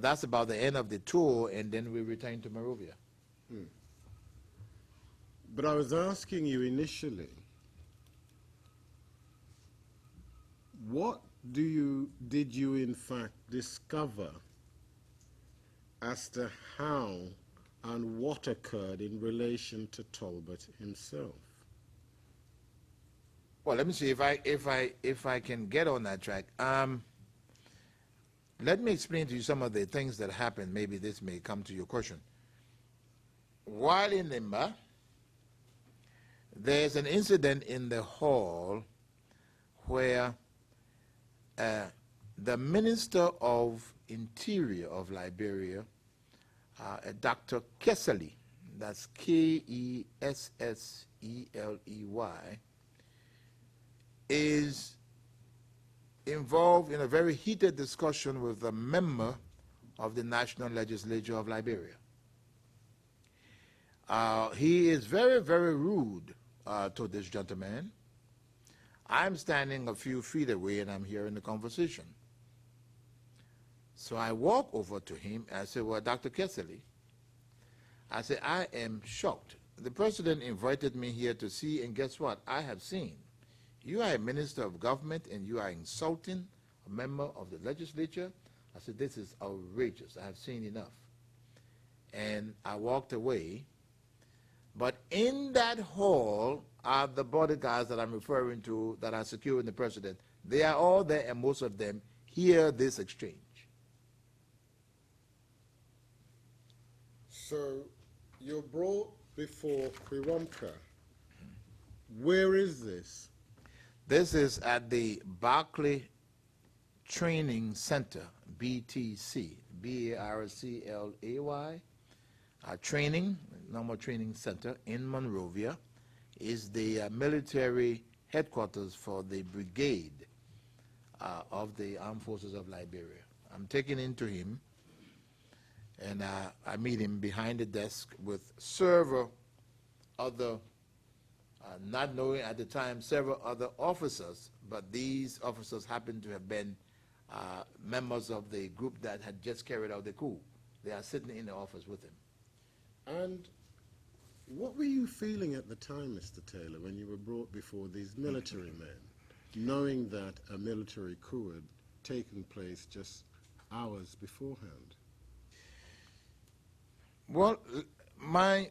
that's about the end of the tour, and then we returned to Monrovia. But I was asking you initially, what did you in fact discover as to how and what occurred in relation to Tolbert himself? Well, let me see if I can get on that track. Let me explain to you some of the things that happened. Maybe this may come to your question. While in Limba, there's an incident in the hall where the Minister of Interior of Liberia, Dr. Kessely, that's Kessely, is involved in a very heated discussion with a member of the National Legislature of Liberia. He is very, very rude to this gentleman. I'm standing a few feet away and I'm hearing the conversation. So I walk over to him and I say, well, Dr. Kessely, I said, I am shocked. The president invited me here to see, and guess what? I have seen. You are a minister of government and you are insulting a member of the legislature. I said, this is outrageous. I have seen enough. And I walked away. But in that hall are the bodyguards that I'm referring to that are securing the president. They are all there, and most of them hear this exchange. So you're brought before Quiwamka. Where is this? This is at the Barclay Training Center, BTC, B-A-R-C-L-A-Y. Training, normal training center in Monrovia, is the military headquarters for the brigade of the Armed Forces of Liberia. I'm taken into him, and I meet him behind the desk with several other, not knowing at the time, several other officers, but these officers happened to have been members of the group that had just carried out the coup. They are sitting in the office with him. And what were you feeling at the time, Mr. Taylor, when you were brought before these military men, knowing that a military coup had taken place just hours beforehand? Well, my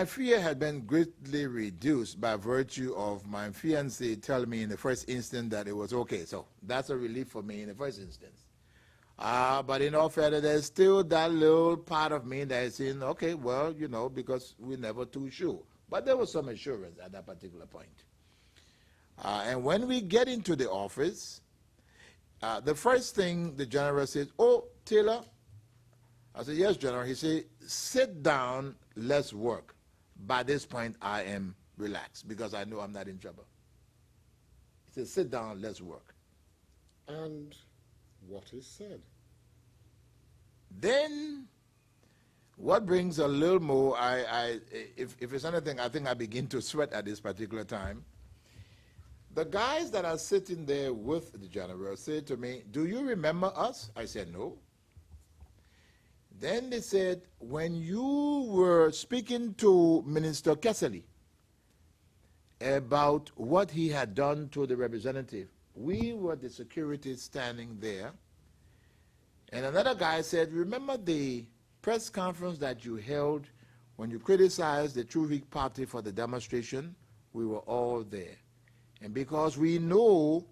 fear had been greatly reduced by virtue of my fiancée telling me in the first instance that it was okay. So that's a relief for me in the first instance. But in all fairness, there's still that little part of me that is saying, okay, well, you know, because we're never too sure. But there was some assurance at that particular point. And when we get into the office, the first thing the general says, oh, Taylor. I said, yes, General. He said, sit down, let's work. By this point, I am relaxed because I know I'm not in trouble. He said, sit down, let's work. And what is said? Then, what brings a little more, if it's anything, I think I begin to sweat at this particular time. The guys that are sitting there with the general said to me, do you remember us? I said, no. Then they said, when you were speaking to Minister Kessely about what he had done to the representative, we were the security standing there. And another guy said, remember the press conference that you held when you criticized the True Week Party for the demonstration? We were all there. And because we know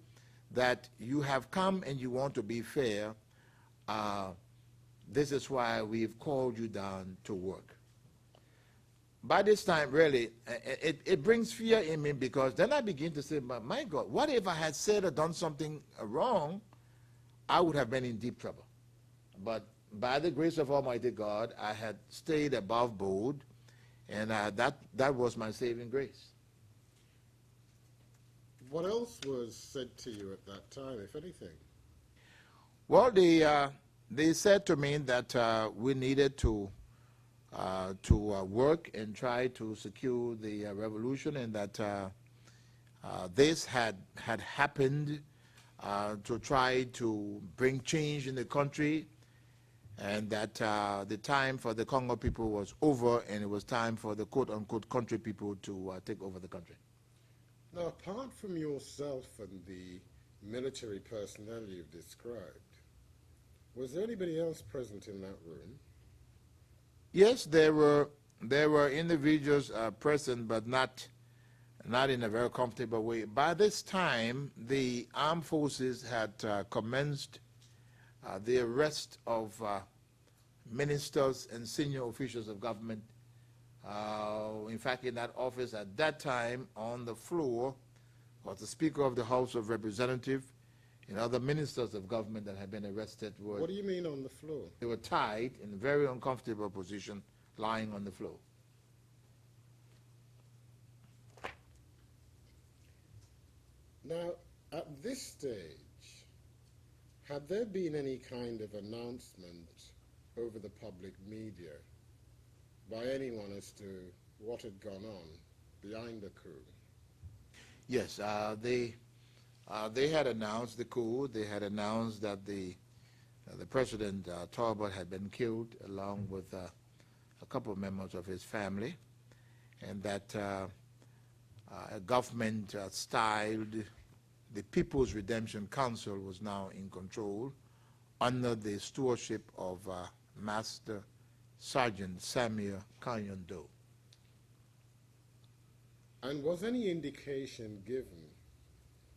that you have come and you want to be fair, this is why we've called you down to work. By this time, really, it brings fear in me because then I begin to say, my God, what if I had said or done something wrong? I would have been in deep trouble. But by the grace of Almighty God, I had stayed above board, and that was my saving grace. What else was said to you at that time, if anything? Well, they said to me that we needed to work and try to secure the revolution, and that this had happened to try to bring change in the country, and that the time for the Congo people was over, and it was time for the quote-unquote country people to take over the country. Now, apart from yourself and the military personnel you've described, was there anybody else present in that room? Yes, there were individuals present, but not in a very comfortable way. By this time, the armed forces had commenced the arrest of ministers and senior officials of government. In fact, in that office at that time, on the floor, was the Speaker of the House of Representatives and other ministers of government that had been arrested. What do you mean on the floor? They were tied in a very uncomfortable position, lying on the floor. Now, at this stage, had there been any kind of announcement over the public media by anyone as to what had gone on behind the coup? Yes, they had announced the coup. They had announced that the President Tolbert had been killed along with a couple of members of his family, and that a government styled the People's Redemption Council was now in control under the stewardship of Master Sergeant Samuel Kanyondo. And was any indication given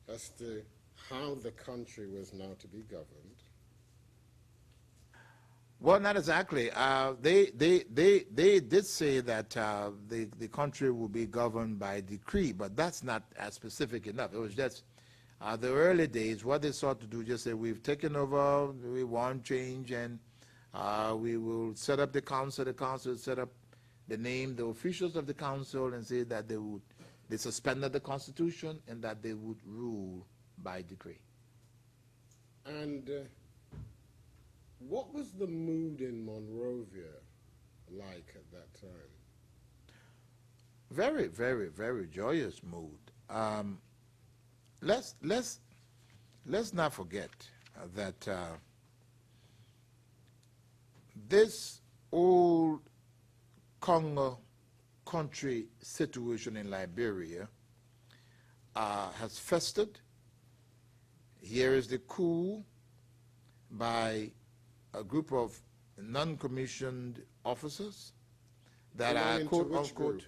as to how the country was now to be governed? Well, not exactly. They did say that the country will be governed by decree, but that's not as specific enough. It was just the early days, what they sought to do, just say, we've taken over, we want change, and we will set up the council set up the name, the officials of the council, and say that they suspended the Constitution and that they would rule by decree. And what was the mood in Monrovia like at that time? Very, very, very joyous mood. Let's not forget that this old Congo country situation in Liberia has festered. Here is the coup by a group of non-commissioned officers that are quote-unquote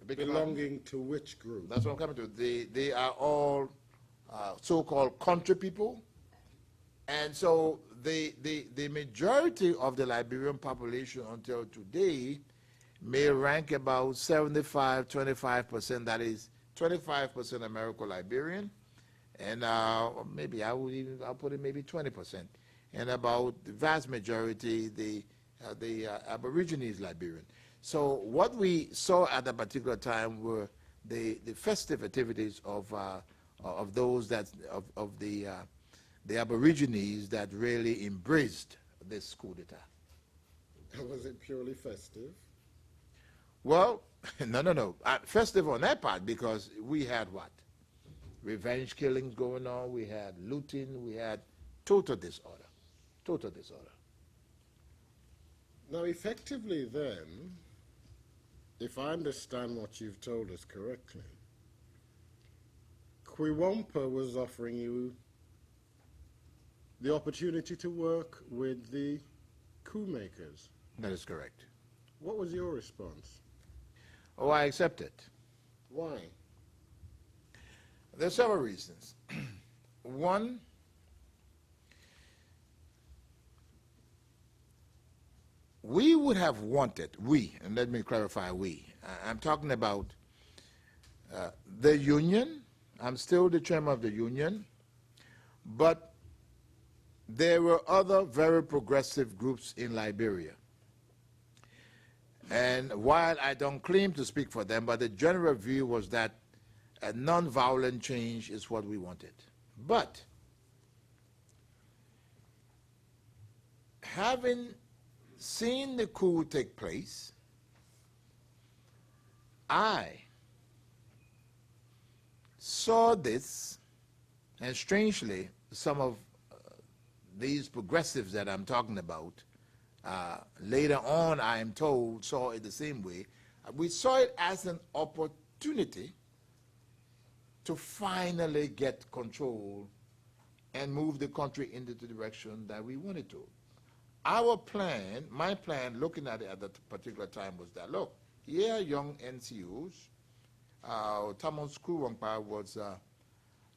belonging to which group? That's what I'm coming to. They are all so-called country people, and so the majority of the Liberian population until today may rank about 75-25%. That is 25% Americo-Liberian, and maybe I'll put it maybe 20%, and about the vast majority the Aborigines Liberian. So what we saw at that particular time were the festive activities of those of the Aborigines that really embraced this coup d'etat. Was it purely festive? Well, no. Festive on that part, because we had what? Revenge killings going on, we had looting, we had total disorder. Total disorder. Now, effectively then, if I understand what you've told us correctly, Quiwampa was offering you the opportunity to work with the coup makers. That is correct. What was your response? Oh, I accept it. Why? There are several reasons. One, we would have wanted, and let me clarify I'm talking about the union. I'm still the chairman of the union, but there were other very progressive groups in Liberia. And while I don't claim to speak for them, but the general view was that a non-violent change is what we wanted. But having seen the coup take place, I saw this, and strangely, some of these progressives that I'm talking about, later on, I am told, saw it the same way. We saw it as an opportunity to finally get control and move the country into the direction that we wanted to. Our plan, my plan, looking at it at that particular time was that, look, here are young NCOs. Thomas Kuwangpa was,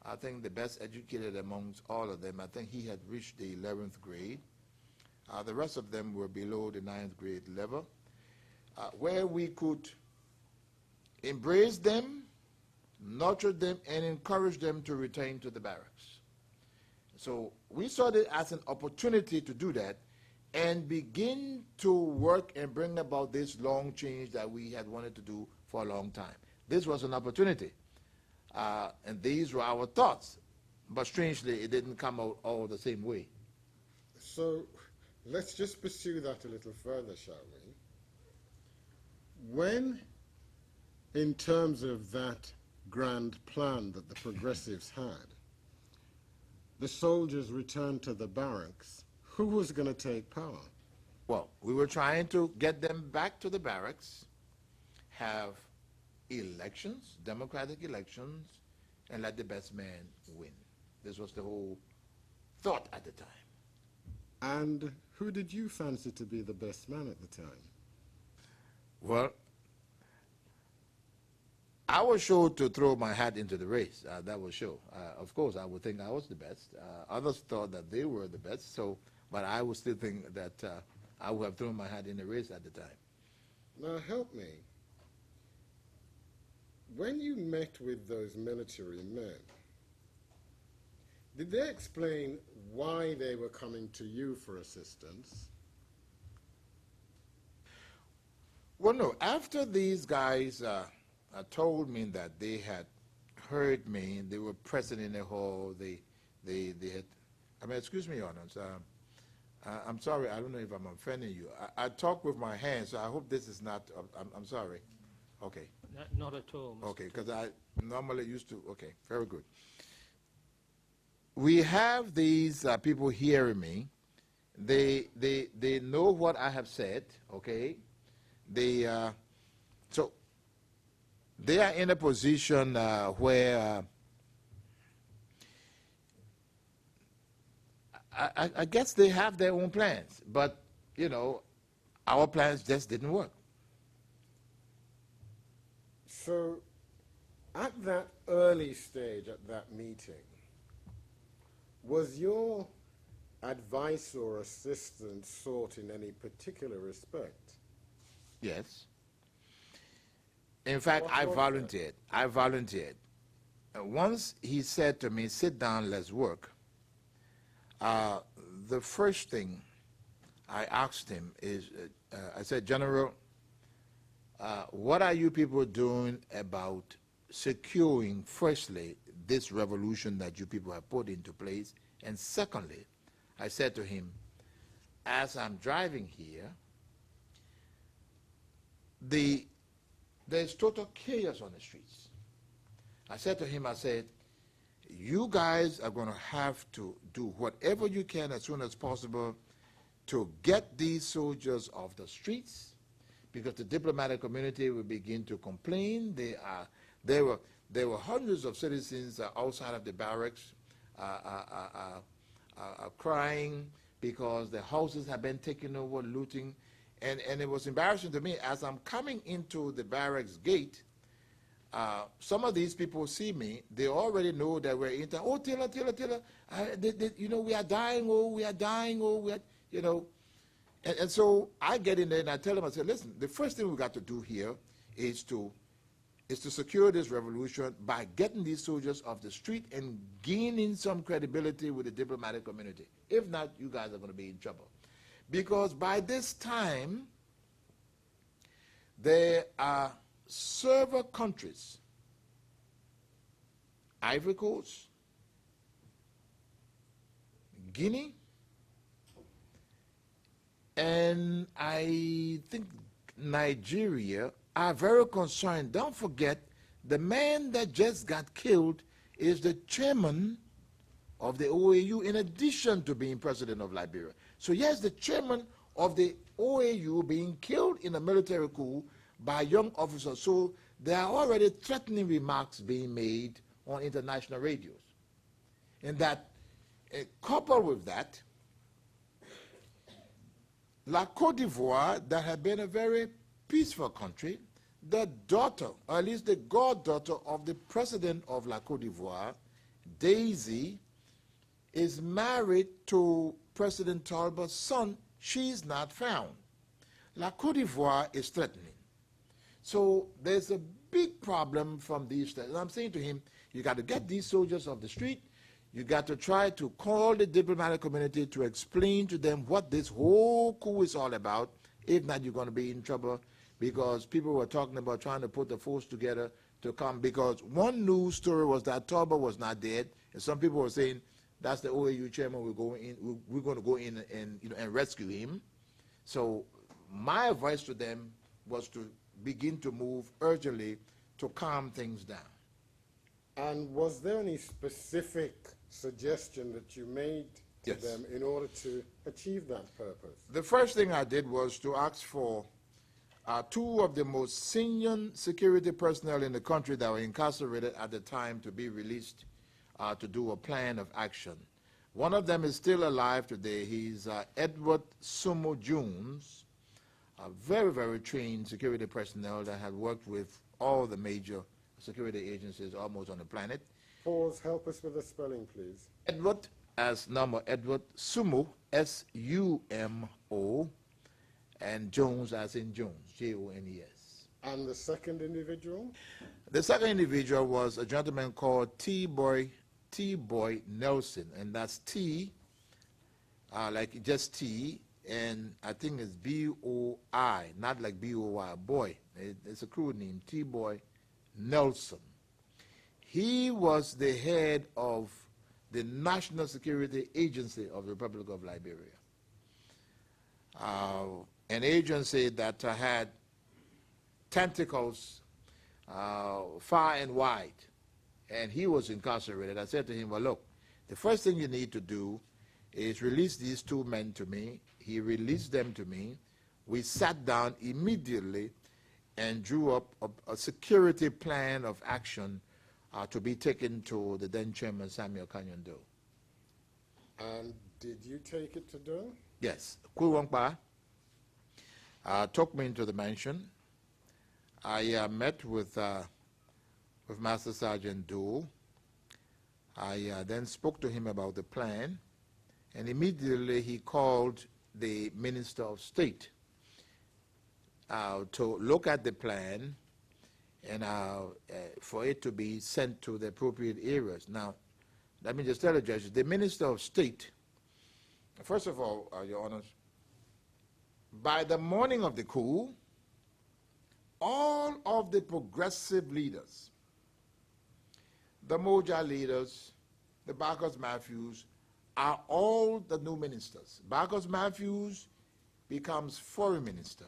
I think, the best educated amongst all of them. I think he had reached the 11th grade. The rest of them were below the 9th grade level, where we could embrace them, nurture them, and encourage them to return to the barracks. So we saw it as an opportunity to do that and begin to work and bring about this long change that we had wanted to do for a long time. This was an opportunity, and these were our thoughts, but strangely, it didn't come out all the same way. So let's just pursue that a little further, shall we? When, in terms of that grand plan that the progressives had, the soldiers returned to the barracks, who was going to take power? Well, we were trying to get them back to the barracks, have elections, democratic elections, and let the best man win. This was the whole thought at the time. And who did you fancy to be the best man at the time? Well, I was sure to throw my hat into the race. That was sure. Of course, I would think I was the best. Others thought that they were the best, so, but I would still think that I would have thrown my hat in the race at the time. Now help me. When you met with those military men, did they explain why they were coming to you for assistance? Well, no. After these guys told me that they had heard me, they were present in the hall, they had, I mean, excuse me, Your Honors, I'm sorry, I don't know if I'm offending you. I talk with my hands, so I hope this is not, I'm sorry. Okay. Not at all, Mr. Okay, because I normally used to, okay, very good. We have these people hearing me. They know what I have said, okay? So they are in a position where I guess they have their own plans, but, you know, our plans just didn't work. So, at that early stage, at that meeting, was your advice or assistance sought in any particular respect? Yes. In fact, I volunteered. I volunteered. Once he said to me, sit down, let's work, the first thing I asked him is, I said, General, what are you people doing about securing, firstly, this revolution that you people have put into place? And secondly, I said to him, as I'm driving here, there's total chaos on the streets. I said to him, I said, you guys are going to have to do whatever you can as soon as possible to get these soldiers off the streets, because the diplomatic community will begin to complain. There were hundreds of citizens outside of the barracks crying because their houses have been taken over, looting. And it was embarrassing to me. As I'm coming into the barracks gate, some of these people see me. They already know that we're into, oh, Taylor, you know, we are dying, you know. And so I get in there and I tell them, I say, listen, the first thing we got to do here is to secure this revolution by getting these soldiers off the street and gaining some credibility with the diplomatic community. If not, you guys are going to be in trouble. Because by this time, there are server countries, Ivory Coast, Guinea, and I think Nigeria are very concerned. Don't forget The man that just got killed is the chairman of the OAU in addition to being president of Liberia. So yes, the chairman of the OAU being killed in a military coup by young officers. So there are already threatening remarks being made on international radios. And that, coupled with that, La Côte d'Ivoire, that had been a very peaceful country, the daughter, or at least the goddaughter of the president of La Côte d'Ivoire, Daisy, is married to President Tolbert's son. She's not found. La Côte d'Ivoire is threatening. So there's a big problem from these. And I'm saying to him, you got to get these soldiers off the street. You got to try to call the diplomatic community to explain to them what this whole coup is all about. If not, you're going to be in trouble, because people were talking about trying to put the force together to come. Because one news story was that Tolbert was not dead, and some people were saying that's the OAU chairman. We're going to go in and rescue him. So my advice to them was to begin to move urgently to calm things down. And was there any specific suggestion that you made to Yes. them in order to achieve that purpose? The first thing I did was to ask for two of the most senior security personnel in the country that were incarcerated at the time to be released to do a plan of action. One of them is still alive today. He's Edward Sumo Jones, a very, very trained security personnel that had worked with all the major security agencies almost on the planet. Pause, help us with the spelling, please. Edward, as number Edward, Sumo, S-U-M-O, and Jones as in Jones, J-O-N-E-S. And the second individual? The second individual was a gentleman called T-Boy Nelson, and that's T, like just T, and I think it's B-O-I, not like B-O-Y, boy. It's a crude name, T-Boy Nelson. He was the head of the National Security Agency of the Republic of Liberia, an agency that had tentacles far and wide, and he was incarcerated. I said to him, well, look, the first thing you need to do is release these two men to me. He released them to me. We sat down immediately and drew up a security plan of action to be taken to the then chairman, Samuel Canyon Doe. And did you take it to Doe? Yes. Kulwangpa took me into the mansion. I met with Master Sergeant Doe. I then spoke to him about the plan, and immediately he called the Minister of State to look at the plan and for it to be sent to the appropriate areas. Now, let me just tell the judges, the Minister of State, first of all, Your Honors, by the morning of the coup, all of the progressive leaders, the Moja leaders, the Barcos Matthews, are all the new ministers. Barcos Matthews becomes foreign minister.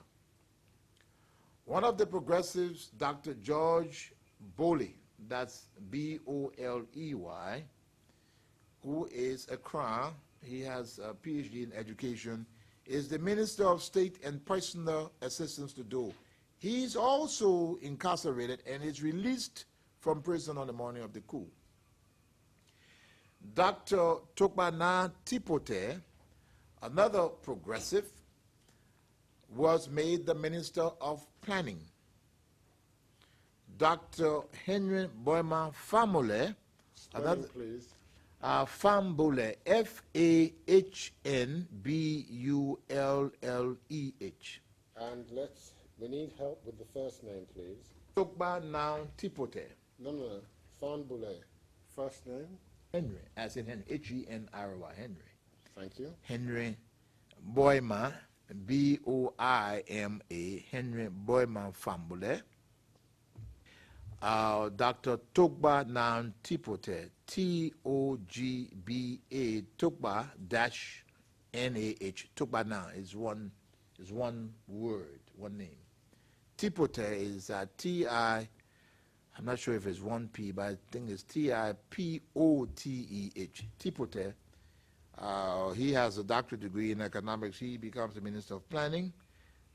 One of the progressives, Dr. George Boley, that's B-O-L-E-Y, who is a crown, he has a PhD in education, is the Minister of State and Personal Assistance to Doe. He's also incarcerated and is released from prison on the morning of the coup. Dr. Tokbana Tipote, another progressive, was made the Minister of Planning. Dr. Henry Boyma Famule, Spelling, please. Fambule, F-A-H-N-B-U-L-L-E-H. And we need help with the first name, please. Tokbana Tipote. No. Fanbule. First name? Henry, as in Henry, H-E-N-R-Y, Henry. Thank you. Henry Boyma, B-O-I-M-A, Henry Boyma Fambule. Dr. Togba Nan Tipote, T-O-G-B-A, Togba dash N-A-H. Togba Nan is one word, one name. Tipote is T-I I'm not sure if it's one P, but I think it's Tipoteh. Tipoteh. He has a doctorate degree in economics. He becomes the Minister of Planning.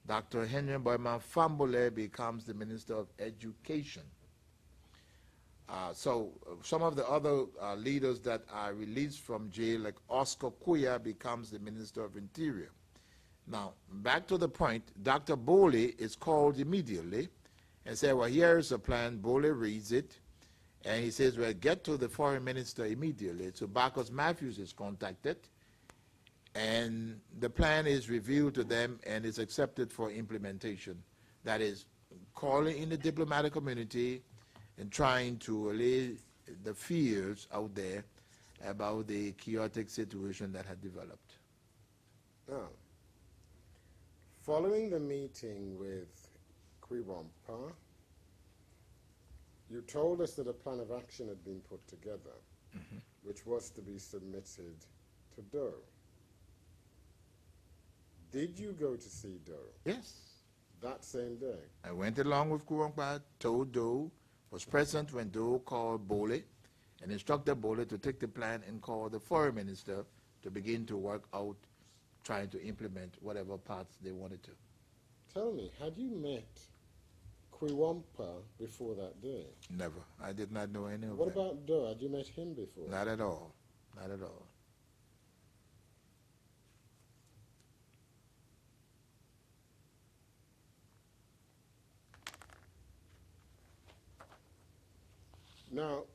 Dr. Henry Boyman Fambole becomes the Minister of Education. So some of the other leaders that are released from jail, like Oscar Kuya, becomes the Minister of Interior. Now, back to the point, Dr. Bole is called immediately and said, well, here's a plan. Bole reads it, and he says, well, get to the foreign minister immediately. So Barcus Matthews is contacted, and the plan is reviewed to them and is accepted for implementation. That is, calling in the diplomatic community and trying to allay the fears out there about the chaotic situation that had developed. Now, following the meeting with Kwiwompa, you told us that a plan of action had been put together, which was to be submitted to Doe. Did you go to see Doe? Yes. That same day? I went along with Kwiwompa, told Doe, was present when Doe called Bole and instructed Bole to take the plan and call the foreign minister to begin to work out, trying to implement whatever parts they wanted to. Tell me, had you met Kwiwompa before that day? Never. I did not know any of them. What about Doe? Had you met him before? Not at all. Not at all. Now,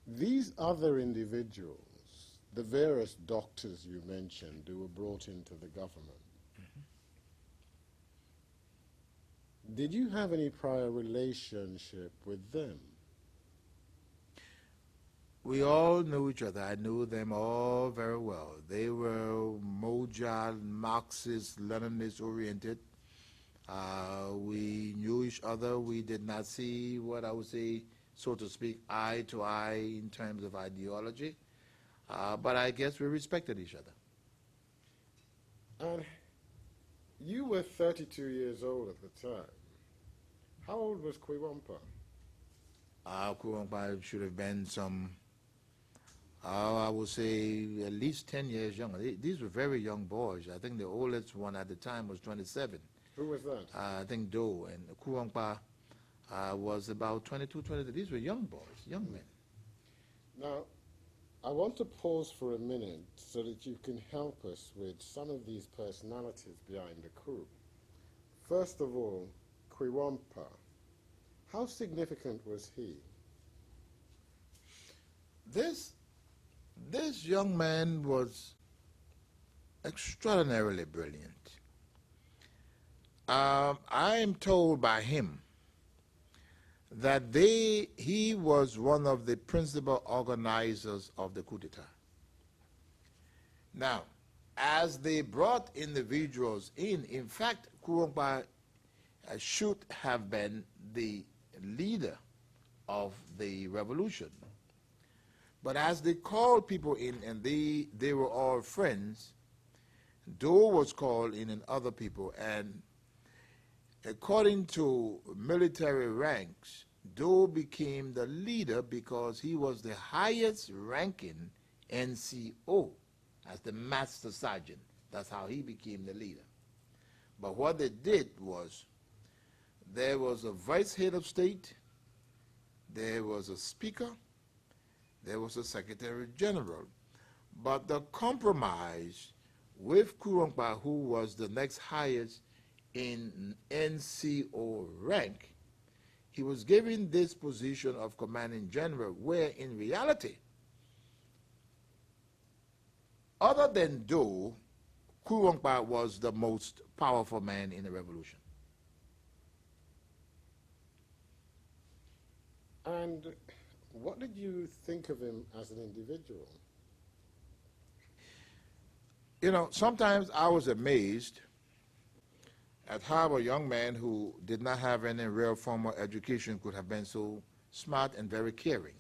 these other individuals, the various doctors you mentioned who were brought into the government, did you have any prior relationship with them? We all knew each other. I knew them all very well. They were Mojal, Marxist, Leninist oriented. We knew each other. We did not see what I would say, so to speak, eye to eye in terms of ideology. But I guess we respected each other. And you were 32 years old at the time. How old was Kwiwompa? Kwiwompa should have been some, I would say, at least 10 years younger. These were very young boys. I think the oldest one at the time was 27. Who was that? I think Doe, and Kwiwompa was about 22, 23. These were young boys, young men. Now, I want to pause for a minute so that you can help us with some of these personalities behind the coup. First of all, Kwiwompa. How significant was he? This young man was extraordinarily brilliant. I am told by him that he was one of the principal organizers of the coup d'etat. Now, as they brought individuals in fact, Kwiwompa should have been the leader of the revolution. But as they called people in, and they were all friends, Doe was called in and other people, and according to military ranks, Doe became the leader because he was the highest ranking NCO as the master sergeant. That's how he became the leader. But what they did was, there was a vice head of state, there was a speaker, there was a secretary general. But the compromise with Kwiwompa, who was the next highest in NCO rank, he was given this position of commanding general, where in reality, other than Doe, Kwiwompa was the most powerful man in the revolution. And what did you think of him as an individual? You know, sometimes I was amazed at how a young man who did not have any real formal education could have been so smart and very caring.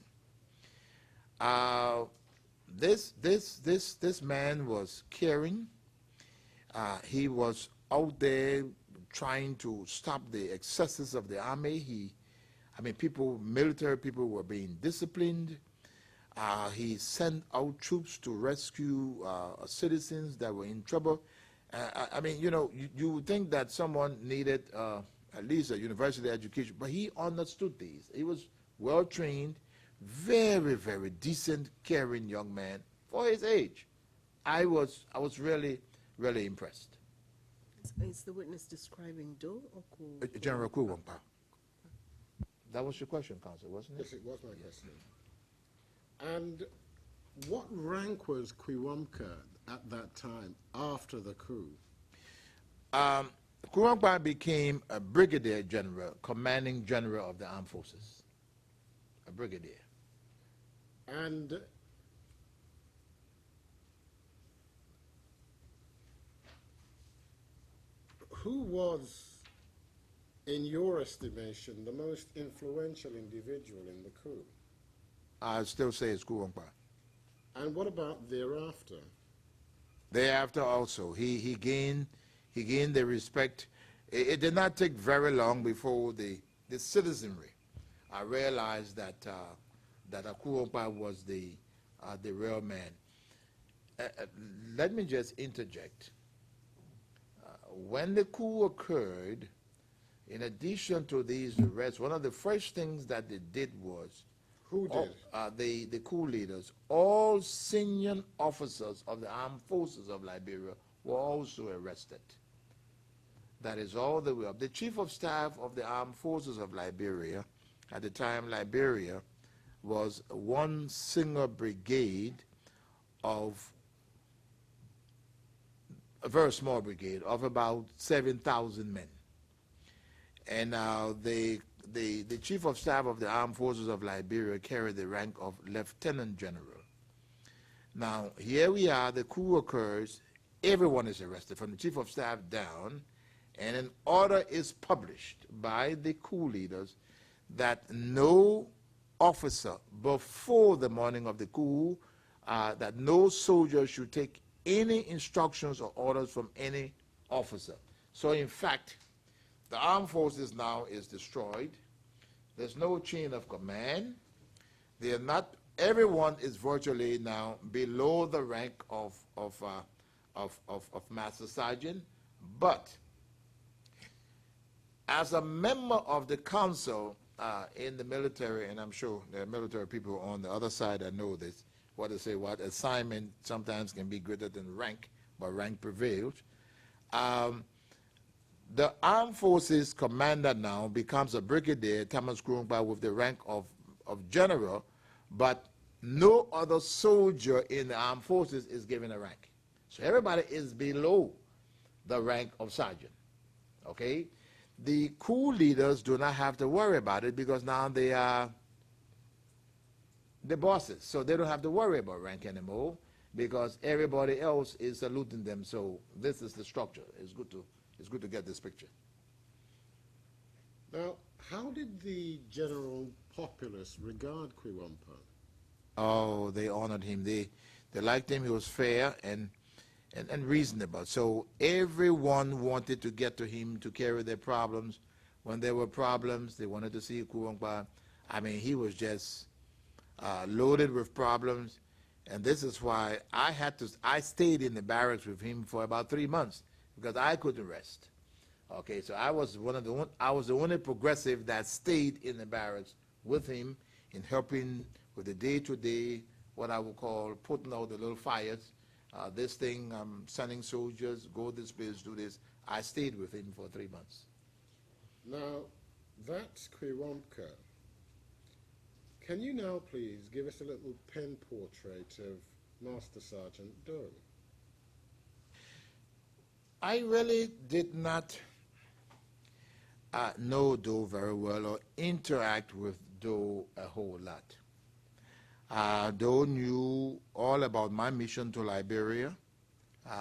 This man was caring. He was out there trying to stop the excesses of the army. Military people were being disciplined. He sent out troops to rescue citizens that were in trouble. You would think that someone needed at least a university education, but he understood these. He was well-trained, very, very decent, caring young man for his age. I was really, really impressed. Is the witness describing Doe or Ku? General Kuwampa. That was your question, Counsel, wasn't it? Yes, it was my question. And what rank was Kuwamka at that time after the coup? Kuwampa became a brigadier general, commanding general of the armed forces. A brigadier. And who was, in your estimation, the most influential individual in the coup? I still say it's Kuwampa. And what about thereafter? Thereafter also, he gained the respect. It did not take very long before the citizenry realized that Kuwampa was the real man. Let me just interject. When the coup occurred, in addition to these arrests, one of the first things that they did was, Who did? the coup leaders, all senior officers of the armed forces of Liberia were also arrested. That is all the way up. The chief of staff of the armed forces of Liberia, at the time Liberia was one single brigade of a very small brigade of about 7,000 men. And the chief of staff of the armed forces of Liberia carried the rank of lieutenant general. Now, here we are, the coup occurs, everyone is arrested, from the chief of staff down, and an order is published by the coup leaders that no officer before the morning of the coup, that no soldier should take any instructions or orders from any officer. So in fact, the armed forces now is destroyed. There's no chain of command. They are not, everyone is virtually now below the rank of Master Sergeant, but as a member of the council in the military, and I'm sure there are military people on the other side that know this, what they say, what assignment sometimes can be greater than rank, but rank prevails. The armed forces commander now becomes a brigadier, Thomas Kuwampa, with the rank of general, but no other soldier in the armed forces is given a rank. So everybody is below the rank of sergeant, okay? The coup leaders do not have to worry about it because now they are the bosses, so they don't have to worry about rank anymore because everybody else is saluting them. So this is the structure. It's good to get this picture. Now, how did the general populace regard Kuwampa? Oh, they honored him. They liked him. He was fair and reasonable. So everyone wanted to get to him to carry their problems. When there were problems, they wanted to see Kuwampa. I mean, he was just loaded with problems, and this is why I stayed in the barracks with him for about 3 months because I couldn't rest. Okay, so I was the only progressive that stayed in the barracks with him in helping with the day-to-day, what I would call putting out the little fires. This thing, sending soldiers, go this place, do this. I stayed with him for 3 months. Now, that's Kuwampa. Can you now please give us a little pen portrait of Master Sergeant Doe? I really did not know Doe very well or interact with Doe a whole lot. Doe knew all about my mission to Liberia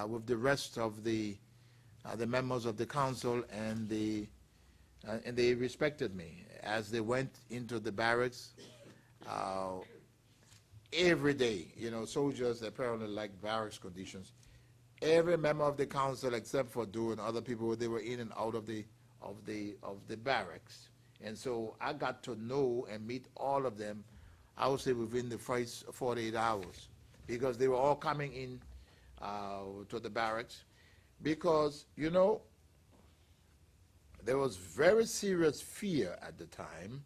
with the rest of the members of the council, and they respected me as they went into the barracks. Every day, you know, soldiers apparently like barracks conditions. every member of the council except for Doe and other people, they were in and out of the barracks. And so I got to know and meet all of them, I would say within the first 48 hours, because they were all coming in to the barracks. Because, you know, there was very serious fear at the time.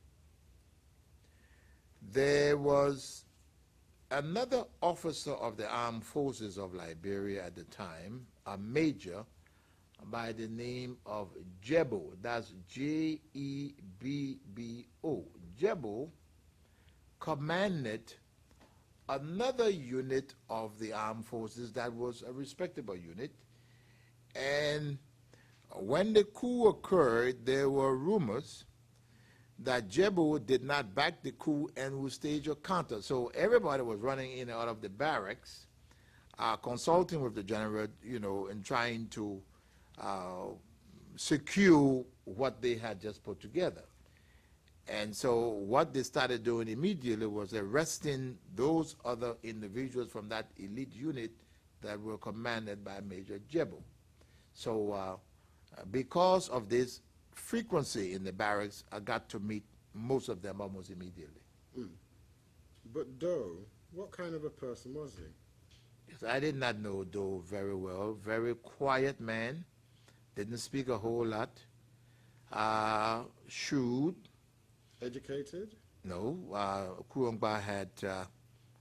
There was another officer of the armed forces of Liberia at the time, a major by the name of Jebbo. That's Jebbo. Jebbo commanded another unit of the armed forces that was a respectable unit. And when the coup occurred, there were rumors that Jebbo did not back the coup and would stage a counter. So everybody was running in and out of the barracks, consulting with the general, you know, and trying to secure what they had just put together. And so what they started doing immediately was arresting those other individuals from that elite unit that were commanded by Major Jebbo. So because of this frequency in the barracks, I got to meet most of them almost immediately. But Doe, what kind of a person was he? Yes, I did not know Doe very well. Very quiet man, didn't speak a whole lot. Shrewd. Educated? No, Kurongba had a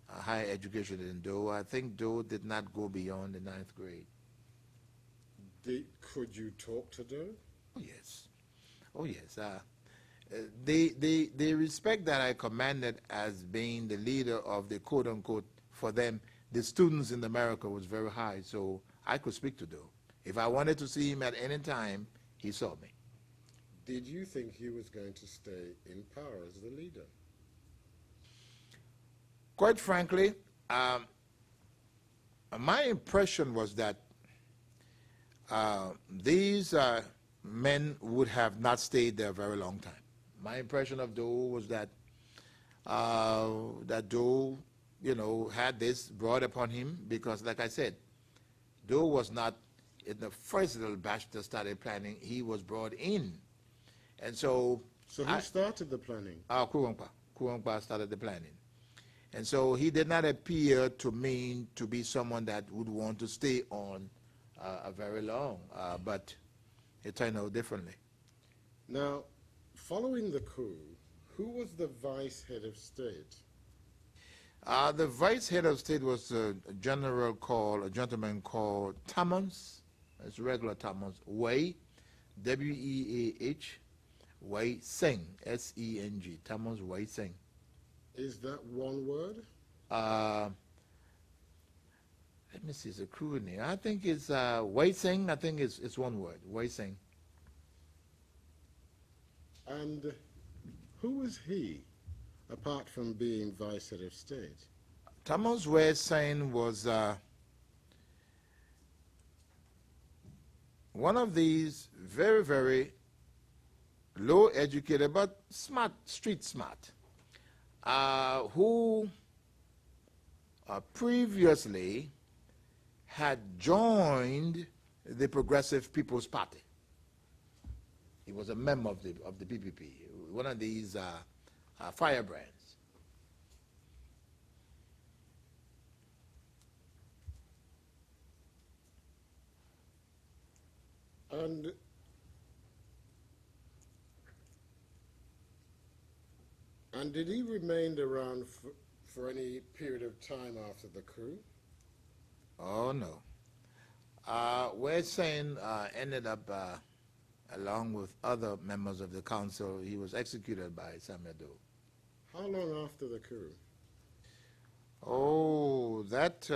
higher education than Doe. I think Doe did not go beyond the 9th grade. Could you talk to Doe? Oh, yes. Oh, yes. The respect that I commanded as being the leader of the quote-unquote, for them, the students in America was very high, so I could speak to Doe. If I wanted to see him at any time, he saw me. Did you think he was going to stay in power as the leader? Quite frankly, my impression was that these men would have not stayed there a very long time. My impression of Doe was that that Doe, you know, had this brought upon him because, like I said, Doe was not in the first little batch that started planning. He was brought in. And so... So who started the planning? Kurongpa started the planning. And so he did not appear to me to be someone that would want to stay on a very long, but it turned out differently. Now, following the coup, who was the vice head of state? The vice head of state was a gentleman called Thomas. It's regular Thomas Wei, W-E-A-H, Wei Seng, S-E-N-G, Thomas Wei Seng. Is that one word? Let me see, it's a crew name. I think it's Wei Seng. I think it's one word, Wei Seng. And who was he, apart from being vice head of state? Thomas Wei Seng was one of these very, very low educated but smart, street smart, who previously had joined the Progressive People's Party. He was a member of the PPP, one of these firebrands. And did he remain around for any period of time after the coup? Oh, no. Wei Seng ended up, along with other members of the council, he was executed by Samuel Doe. How long after the coup? Oh, that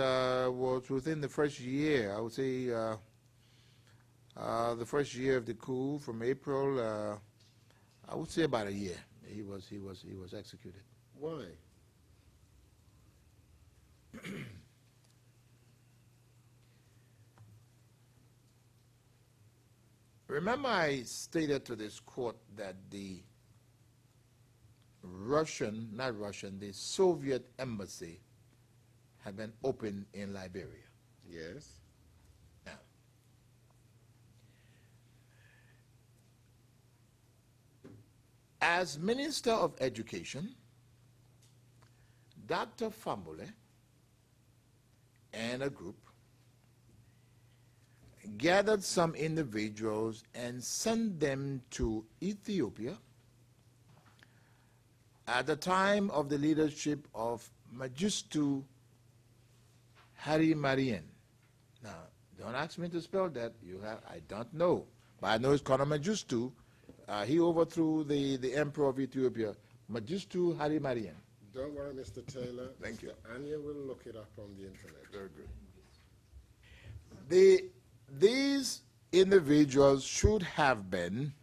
was within the first year. I would say the first year of the coup, from April, I would say about a year. He was executed. Why? Remember, I stated to this court that the the Soviet embassy had been opened in Liberia. Yes. As Minister of Education, Dr. Fambule and a group gathered some individuals and sent them to Ethiopia at the time of the leadership of Mengistu Haile Mariam. Now, don't ask me to spell that. I don't know. But I know it's called Mengistu. He overthrew the emperor of Ethiopia, Mengistu Haile Mariam. Don't worry, Mr. Taylor. Thank you. Anya will look it up on the internet. Very good. These individuals should have been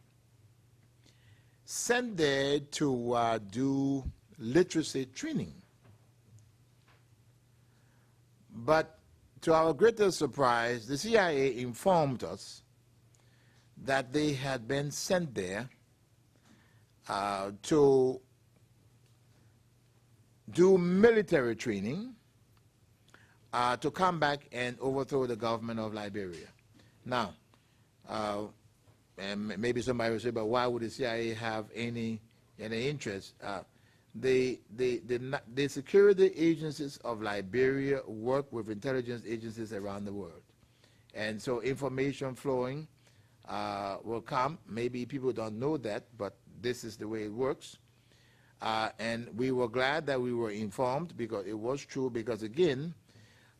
sent there to do literacy training. But to our greatest surprise, the CIA informed us that they had been sent there to do military training to come back and overthrow the government of Liberia. Now, and maybe somebody will say, but why would the CIA have any interest? The security agencies of Liberia work with intelligence agencies around the world. And so information flowing will come. Maybe people don't know that, but this is the way it works. And we were glad that we were informed because it was true, because again,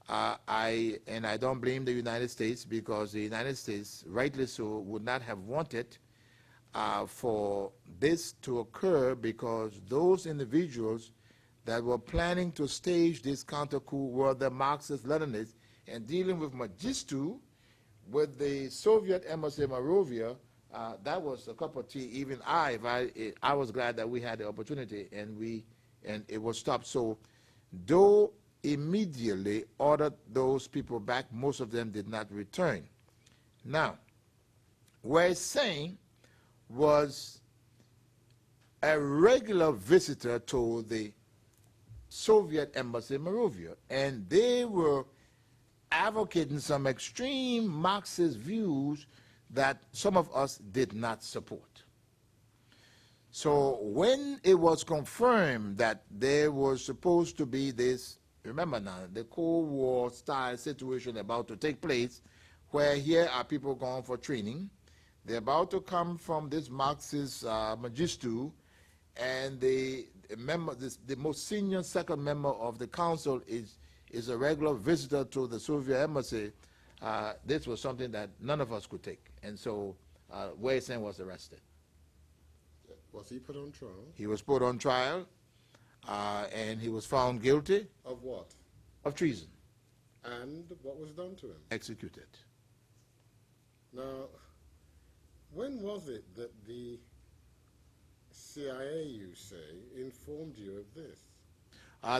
I don't blame the United States, because the United States, rightly so, would not have wanted for this to occur, because those individuals that were planning to stage this counter-coup were the Marxist-Leninists, and dealing with Mengistu, with the Soviet embassy in Monrovia, that was a cup of tea. Even I was glad that we had the opportunity, and it was stopped. So, though immediately ordered those people back, most of them did not return. Now, what it's saying was a regular visitor to the Soviet embassy in Monrovia, and they were advocating some extreme Marxist views that some of us did not support. So when it was confirmed that there was supposed to be this, remember now, the Cold War style situation about to take place, where here are people going for training, they're about to come from this Marxist Mengistu, and the most senior second member of the council is a regular visitor to the Soviet embassy. This was something that none of us could take. And so Wei Sen was arrested. Was he put on trial? He was put on trial, and he was found guilty. Of what? Of treason. And what was done to him? Executed. Now, when was it that the CIA, you say, informed you of this?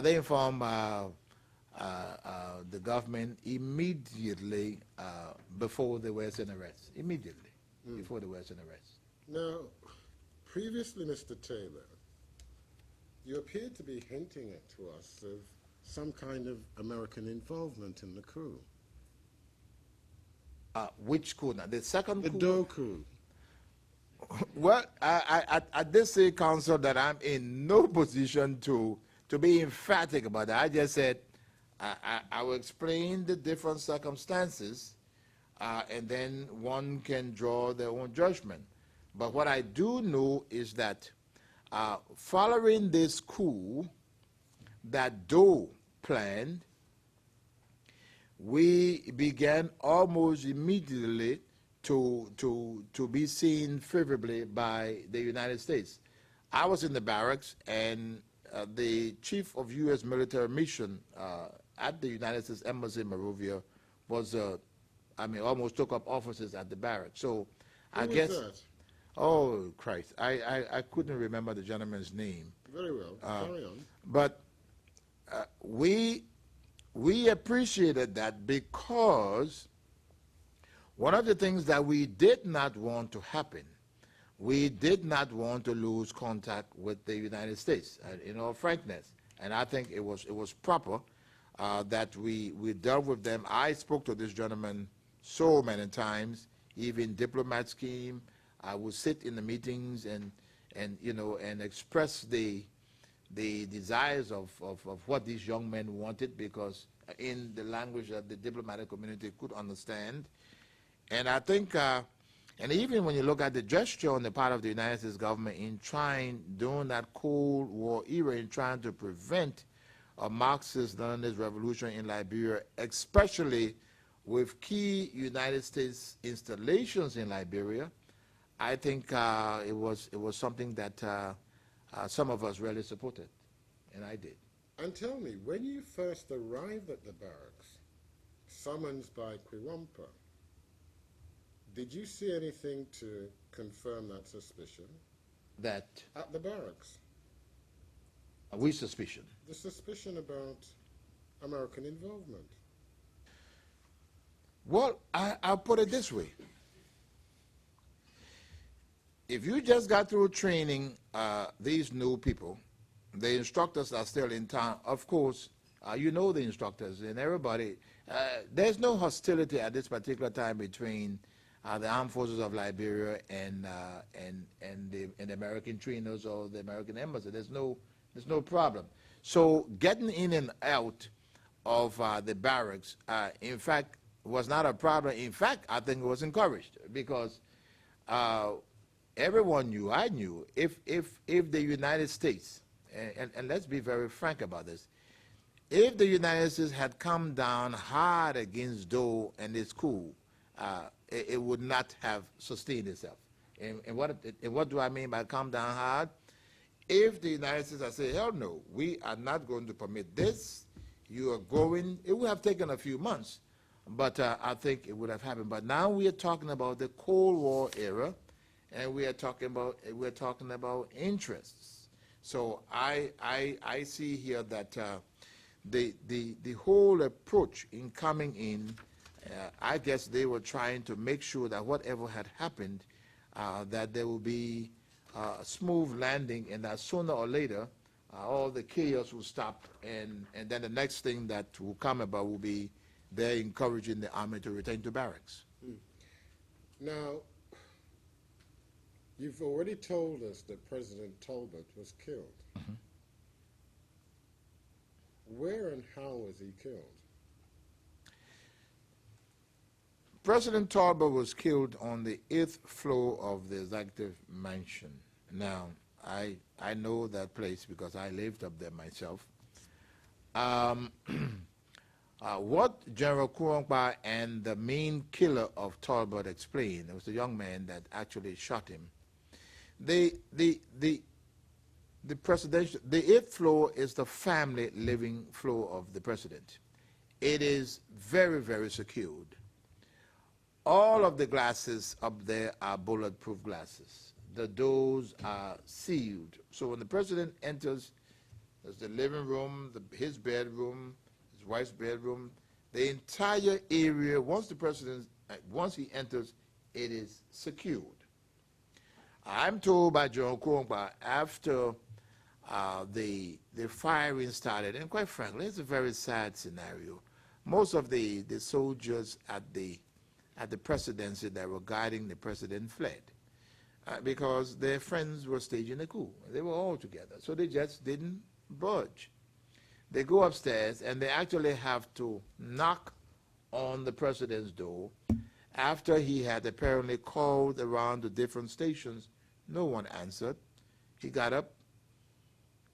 They informed the government immediately before they were in arrest. Immediately before they were in arrest. Now, previously, Mr. Taylor, you appeared to be hinting it to us of some kind of American involvement in the coup. Which coup now? The second coup? The Doe coup. Well, I did say, Counsel, that I'm in no position to be emphatic about that. I just said I will explain the different circumstances, and then one can draw their own judgment. But what I do know is that following this coup that Doe planned, we began almost immediately to be seen favorably by the United States. I was in the barracks, and the chief of U.S. military mission at the United States Embassy in Monrovia was, almost took up offices at the barracks. So I guess. Who was that? Oh, Christ. I couldn't remember the gentleman's name. Very well. Carry on. But we appreciated that, because one of the things that we did not want to happen, we did not want to lose contact with the United States, in all frankness. And I think it was proper that we dealt with them. I spoke to this gentleman so many times, even diplomat scheme. I would sit in the meetings and you know, and express the desires of what these young men wanted, because in the language that the diplomatic community could understand. And I think, and even when you look at the gesture on the part of the United States government in trying, during that Cold War era, in trying to prevent a Marxist-Leninist revolution in Liberia, especially with key United States installations in Liberia, I think it was something that some of us really supported, and I did. And tell me, when you first arrived at the barracks, summoned by Quiwampa, did you see anything to confirm that suspicion? That At the barracks? we suspicion. The suspicion about American involvement. Well, I'll put it this way. If you just got through training these new people, the instructors are still in town. Of course, you know the instructors and everybody. There's no hostility at this particular time between the armed forces of Liberia and the American trainers or the American embassy. There's no problem. So getting in and out of the barracks, in fact, was not a problem. In fact, I think it was encouraged, because everyone knew, I knew, if the United States, and let's be very frank about this, if the United States had come down hard against Doe and his coup, it would not have sustained itself. And what do I mean by come down hard? If the United States had said, hell no, we are not going to permit this, you are going, it would have taken a few months, but I think it would have happened. But now we are talking about the Cold War era, and we are talking about interests. So I see here that the whole approach in coming in, I guess they were trying to make sure that whatever had happened, that there will be a smooth landing, and that sooner or later all the chaos will stop, and then the next thing that will come about will be they're encouraging the army to return to barracks. Now, you've already told us that President Tolbert was killed. Mm-hmm. Where and how was he killed? President Tolbert was killed on the 8th floor of the executive mansion. Now, I know that place because I lived up there myself. What General Kurongba and the main killer of Tolbert explained, it was the young man that actually shot him. The 8th floor is the family living floor of the president. It is very, very secured. All of the glasses up there are bulletproof glasses. The doors are sealed. So when the president enters, there's the living room, his bedroom, his wife's bedroom, the entire area, once he enters, it is secured. I'm told by General Kurongba after the firing started, and quite frankly, it's a very sad scenario. Most of the soldiers at the presidency that were guiding the president fled because their friends were staging a coup. They were all together, so they just didn't budge. They go upstairs, and they actually have to knock on the president's door. After he had apparently called around the different stations, no one answered. He got up,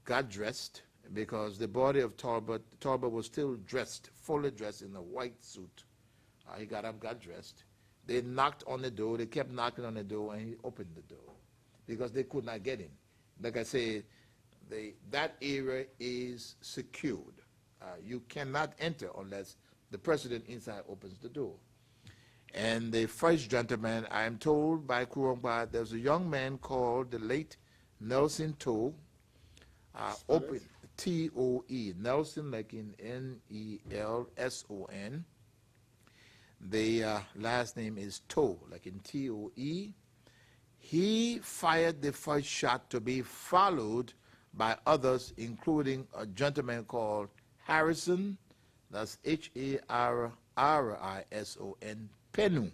got dressed, because the body of Tolbert was still dressed, fully dressed in a white suit. He got up, got dressed. They knocked on the door. They kept knocking on the door, and he opened the door because they could not get in. Like I say, that area is secured. You cannot enter unless the president inside opens the door. And the first gentleman, I am told by Kurongba, there's a young man called the late Nelson Toe, open T-O-E, Nelson like in N-E-L-S-O-N. The last name is Toe, like in T-O-E. He fired the first shot, to be followed by others, including a gentleman called Harrison, that's H-A-R-R-I-S-O-N, Penu.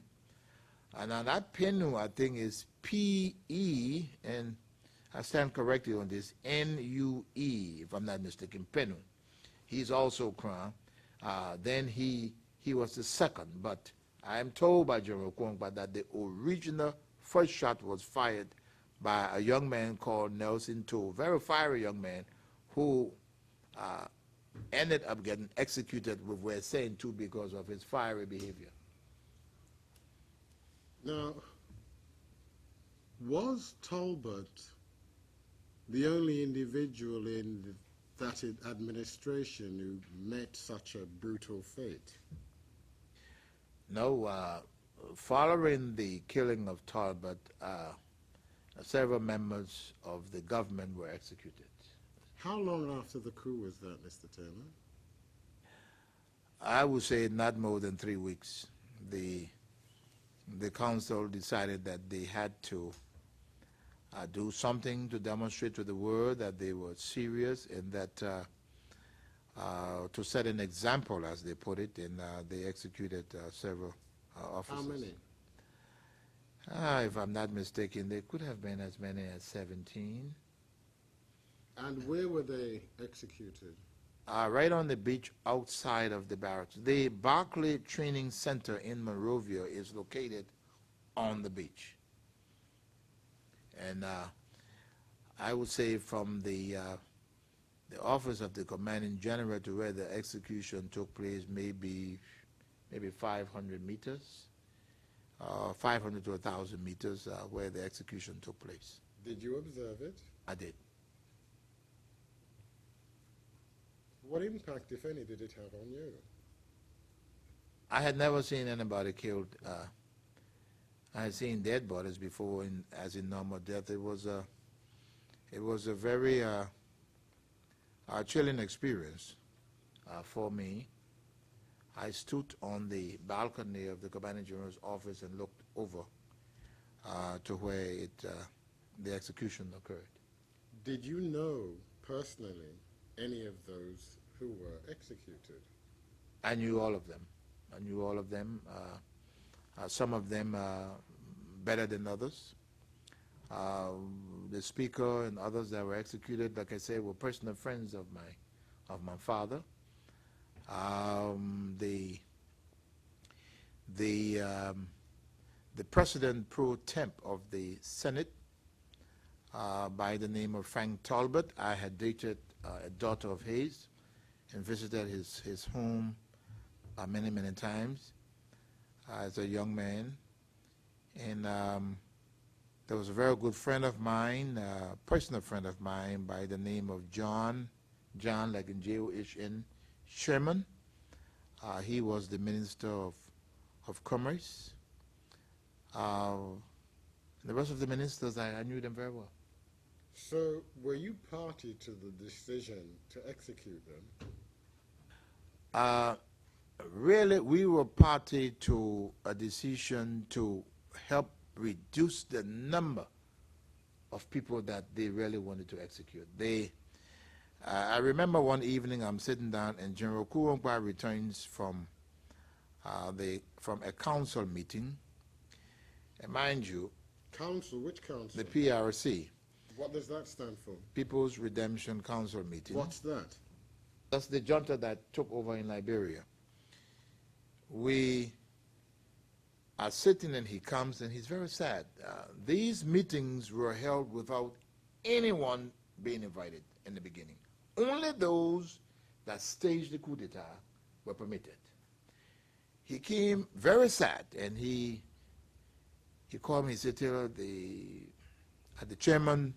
And now that Penu, I think, is P-E, and I stand corrected on this, N-U-E, if I'm not mistaken, Penu. He's also crowned. Then he was the second, but I am told by General Kwongba that the original first shot was fired by a young man called Nelson Toh, very fiery young man, who ended up getting executed with we're saying too because of his fiery behavior. Now, was Tolbert the only individual in that administration who met such a brutal fate? No, following the killing of Tolbert, several members of the government were executed. How long after the coup was that, Mr. Taylor? I would say not more than 3 weeks. The council decided that they had to do something to demonstrate to the world that they were serious and that to set an example, as they put it, and they executed several officers. How many? If I'm not mistaken, there could have been as many as 17. And where were they executed? Right on the beach outside of the barracks. The Barclay Training Center in Monrovia is located on the beach. And I would say from the office of the commanding general to where the execution took place, maybe 500 meters, 500 to 1,000 meters where the execution took place. Did you observe it? I did. What impact, if any, did it have on you? I had never seen anybody killed. I had seen dead bodies before, as in normal death. It was a very chilling experience for me. I stood on the balcony of the commanding general's office and looked over to where the execution occurred. Did you know personally any of those who were executed? I knew all of them. I knew all of them. Some of them better than others. The speaker and others that were executed, like I said, were personal friends of my father. The president pro temp of the Senate, by the name of Frank Tolbert, I had dated a daughter of his and visited his home many, many times as a young man. And there was a very good friend of mine, personal friend of mine by the name of John, like in J-O-H-N, Sherman. He was the Minister of Commerce. The rest of the ministers, I knew them very well. So, were you party to the decision to execute them? Really, we were party to a decision to help reduce the number of people that they really wanted to execute. I remember one evening I'm sitting down and General Kwongba returns from a council meeting. And mind you, Council? Which council? the PRC. What does that stand for? People's Redemption Council meeting. What's that? That's the junta that took over in Liberia. We are sitting and he comes and he's very sad. These meetings were held without anyone being invited in the beginning. Only those that staged the coup d'etat were permitted. He came very sad and he called me, he said, Taylor, the Chairman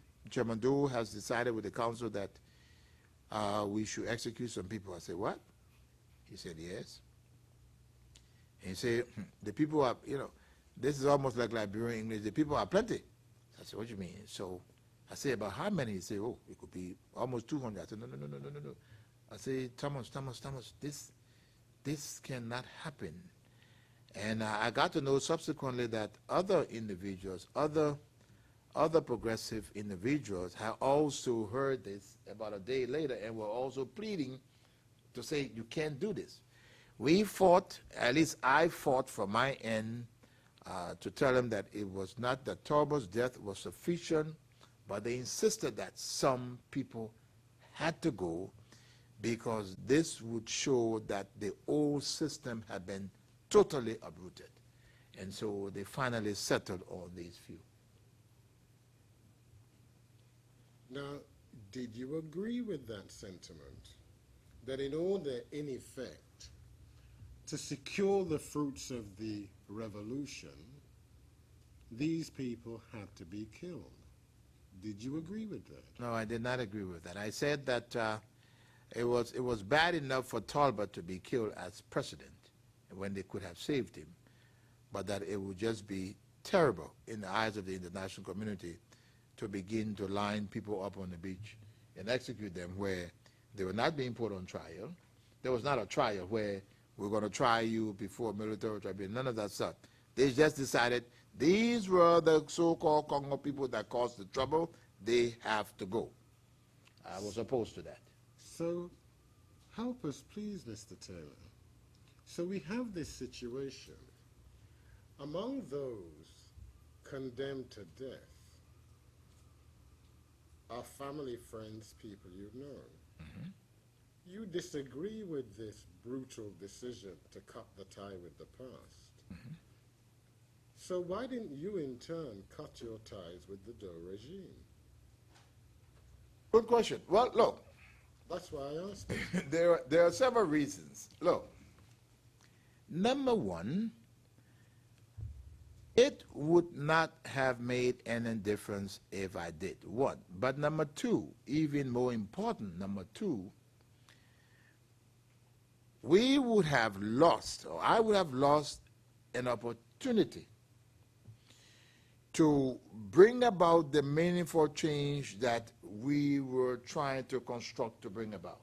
Doe has decided with the council that we should execute some people. I said, what? He said, yes. And he said, the people are, this is almost like Liberian English, the people are plenty. I said, what do you mean? So I said, about how many? He said, oh, it could be almost 200. I said, no. I said, Thomas, this cannot happen. And I got to know subsequently that other individuals, other progressive individuals have also heard this about a day later and were also pleading to say, you can't do this. We fought, at least I fought from my end to tell them that it was not that Tolbert's death was sufficient but they insisted that some people had to go because this would show that the old system had been totally uprooted. And so they finally settled on these few. Now, did you agree with that sentiment? That in order, in effect, to secure the fruits of the revolution, these people had to be killed. Did you agree with that? No, I did not agree with that. I said that it was bad enough for Tolbert to be killed as president when they could have saved him, but that it would just be terrible in the eyes of the international community to begin to line people up on the beach and execute them where they were not being put on trial. There was not a trial where we're going to try you before a military tribunal, none of that stuff. They just decided these were the so-called Congo people that caused the trouble. They have to go. I was opposed to that. So, help us please, Mr. Taylor. So we have this situation. Among those condemned to death are family, friends, people you've known. Mm-hmm. You disagree with this brutal decision to cut the tie with the past. Mm-hmm. So why didn't you in turn cut your ties with the Doe regime? Good question. Well, look, That's why I asked you. there are several reasons. Look, number one, it would not have made any difference if I did. One. But number two, even more important, number two, we would have lost, or I would have lost an opportunity to bring about the meaningful change that we were trying to construct to bring about.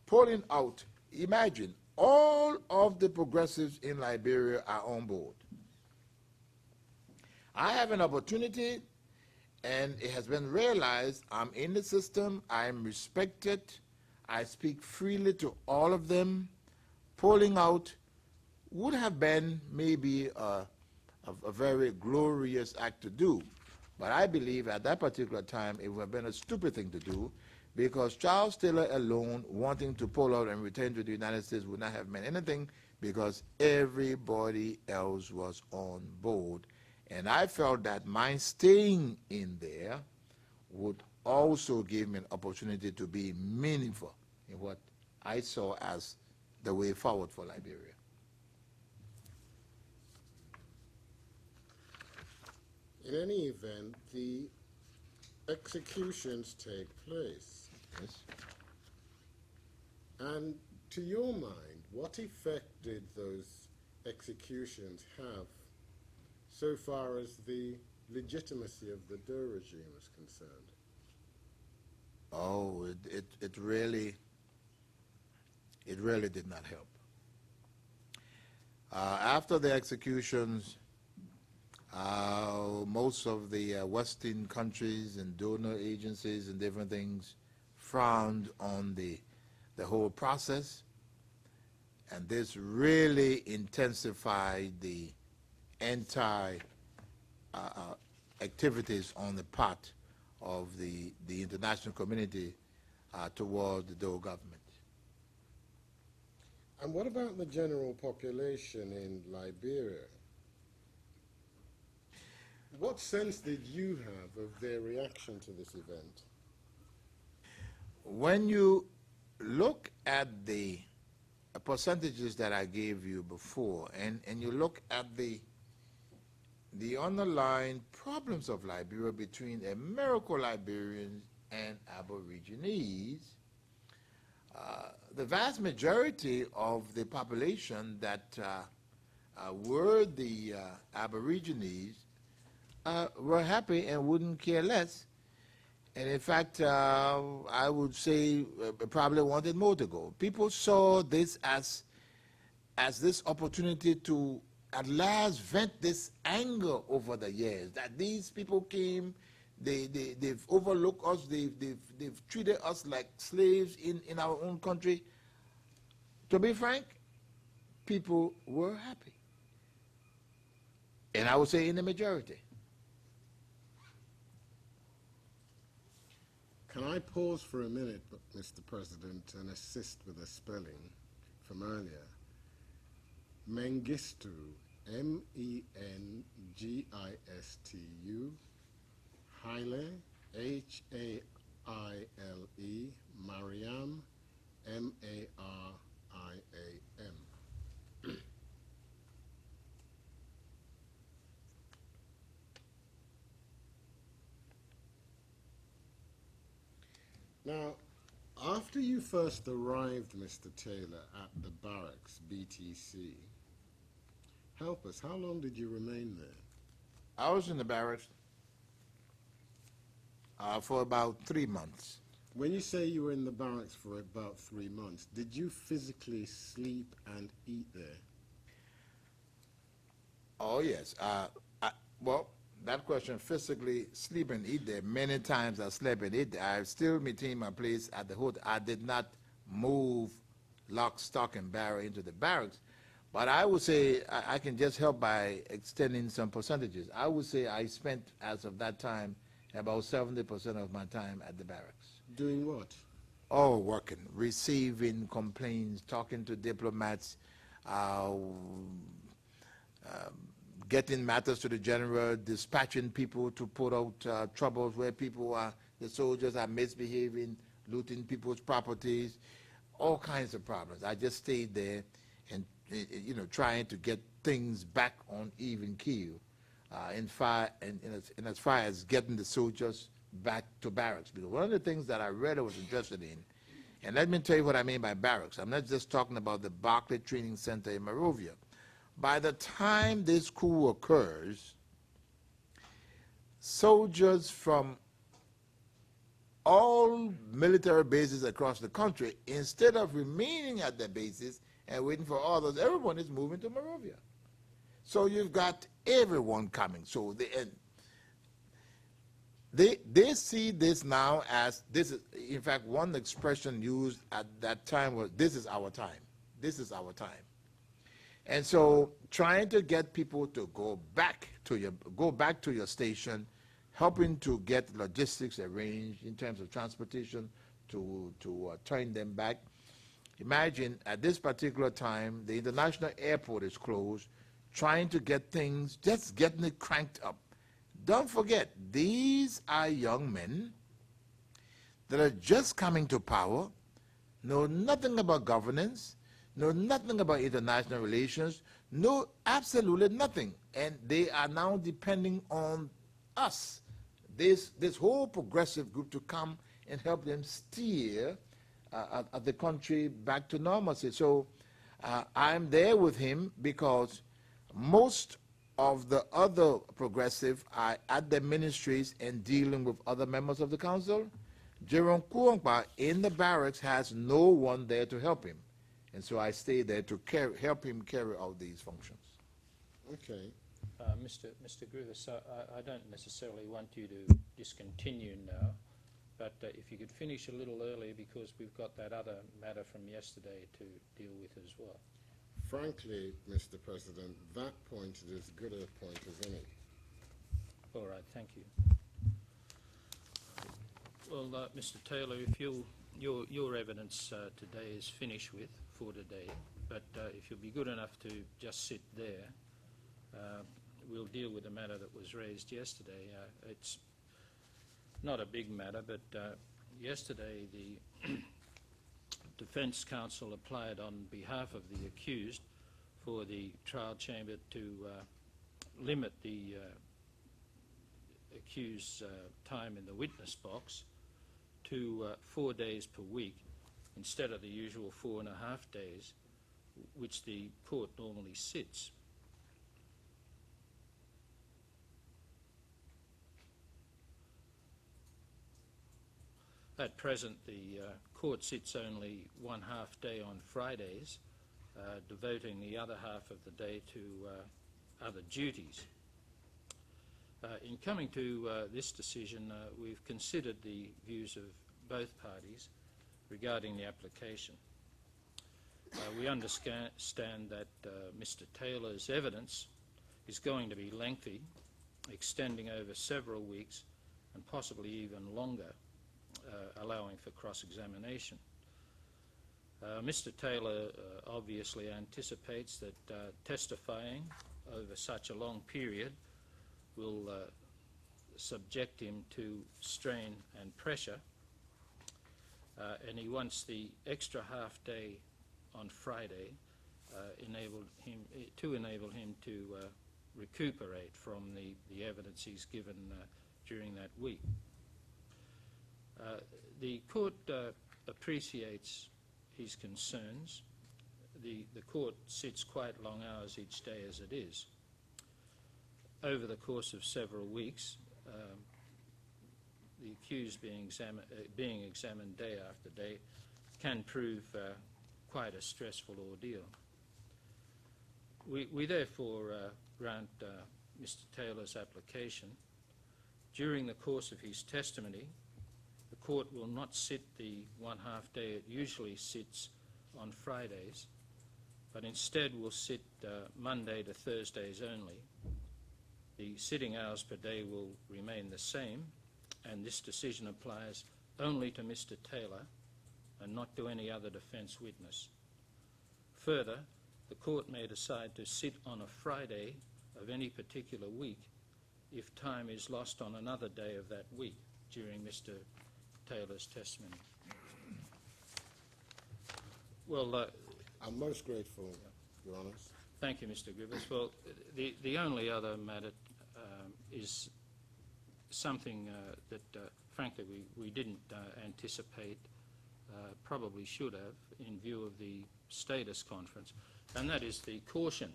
Pulling out, imagine, all of the progressives in Liberia are on board. I have an opportunity, and it has been realized I'm in the system, I'm respected, I speak freely to all of them. Pulling out would have been maybe a very glorious act to do. But I believe at that particular time it would have been a stupid thing to do, because Charles Taylor alone wanting to pull out and return to the United States would not have meant anything, because everybody else was on board. And I felt that my staying in there would also give me an opportunity to be meaningful in what I saw as the way forward for Liberia. In any event, the executions take place. Yes. And to your mind, what effect did those executions have so far as the legitimacy of the Doe regime is concerned? Oh, it really did not help. After the executions, most of the Western countries and donor agencies and different things frowned on the whole process, and this really intensified the activities on the part of the international community toward the Doe government. And what about the general population in Liberia? What sense did you have of their reaction to this event? When you look at the percentages that I gave you before, and you look at the underlying problems of Liberia between Americo-Liberians and Aborigines, the vast majority of the population that were the Aborigines were happy and wouldn't care less. And in fact, I would say probably wanted more to go. People saw this as this opportunity to at last vent this anger over the years, that these people came, they've overlooked us, they've treated us like slaves in our own country. To be frank, people were happy. And I would say in the majority. Can I pause for a minute, Mr. President, and assist with a spelling from earlier? Mengistu, M-E-N-G-I-S-T-U, Haile, H-A-I-L-E, Mariam, M-A-R-I-A-M. Now, after you first arrived, Mr. Taylor, at the barracks, BTC, help us, how long did you remain there? I was in the barracks for about 3 months. When you say you were in the barracks for about 3 months, did you physically sleep and eat there? Oh, yes. Well, that question, physically sleep and eat there, many times I slept and ate there. I still maintain my place at the hotel. I did not move lock, stock, and barrel into the barracks. But I would say I can just help by extending some percentages. I would say I spent, as of that time, about 70% of my time at the barracks. Doing what? Oh, working, receiving complaints, talking to diplomats, getting matters to the general, dispatching people to put out troubles where the soldiers are misbehaving, looting people's properties, all kinds of problems. I just stayed there and, trying to get things back on even keel, in as far as getting the soldiers back to barracks. Because one of the things that I really was interested in, and let me tell you what I mean by barracks. I'm not just talking about the Barclay Training Center in Monrovia. By the time this coup occurs, soldiers from all military bases across the country, instead of remaining at their bases and waiting for others, everyone is moving to Monrovia. So you've got everyone coming. So they see this now as, this is, in fact, one expression used at that time was, this is our time. This is our time. And so trying to get people to go back to your station, helping to get logistics arranged in terms of transportation to turn them back. Imagine at this particular time, the international airport is closed, trying to get things, just getting it cranked up. Don't forget, these are young men that are just coming to power, know nothing about governance, know nothing about international relations, know absolutely nothing. And they are now depending on us, this whole progressive group, to come and help them steer the country back to normalcy. So I'm there with him because most of the other progressive are at the ministries and dealing with other members of the council. Jerome Kuongpa in the barracks has no one there to help him. And so I stay there to help him carry out these functions. Okay. Mr. Griffiths, I don't necessarily want you to discontinue now, but if you could finish a little earlier, because we've got that other matter from yesterday to deal with as well. Frankly, Mr. President, that point is as good a point as any. All right, thank you. Well, Mr. Taylor, if your evidence today is finished with for today, but if you'll be good enough to just sit there, we'll deal with the matter that was raised yesterday. It's not a big matter, but yesterday the Defence Counsel applied on behalf of the accused for the trial chamber to limit the accused's time in the witness box to 4 days per week instead of the usual 4.5 days which the court normally sits. At present, the court sits only 1/2 day on Fridays, devoting the other half of the day to other duties. In coming to this decision, we've considered the views of both parties regarding the application. We understand that Mr. Taylor's evidence is going to be lengthy, extending over several weeks and possibly even longer. allowing for cross-examination. Mr. Taylor obviously anticipates that testifying over such a long period will subject him to strain and pressure, and he wants the extra half day on Friday enable him to recuperate from the evidence he's given during that week. The court appreciates his concerns. The court sits quite long hours each day as it is. Over the course of several weeks, the accused being examined day after day can prove quite a stressful ordeal. We therefore grant Mr. Taylor's application. During the course of his testimony, the court will not sit the 1/2 day it usually sits on Fridays, but instead will sit Monday to Thursdays only. The sitting hours per day will remain the same, and this decision applies only to Mr. Taylor and not to any other defence witness. Further, the court may decide to sit on a Friday of any particular week if time is lost on another day of that week during Mr. Taylor's testimony. Well, I'm most grateful, Your Honours. thank you, Mr. Griffiths. Well, the only other matter is something that, frankly, we didn't anticipate, probably should have, in view of the status conference, and that is the caution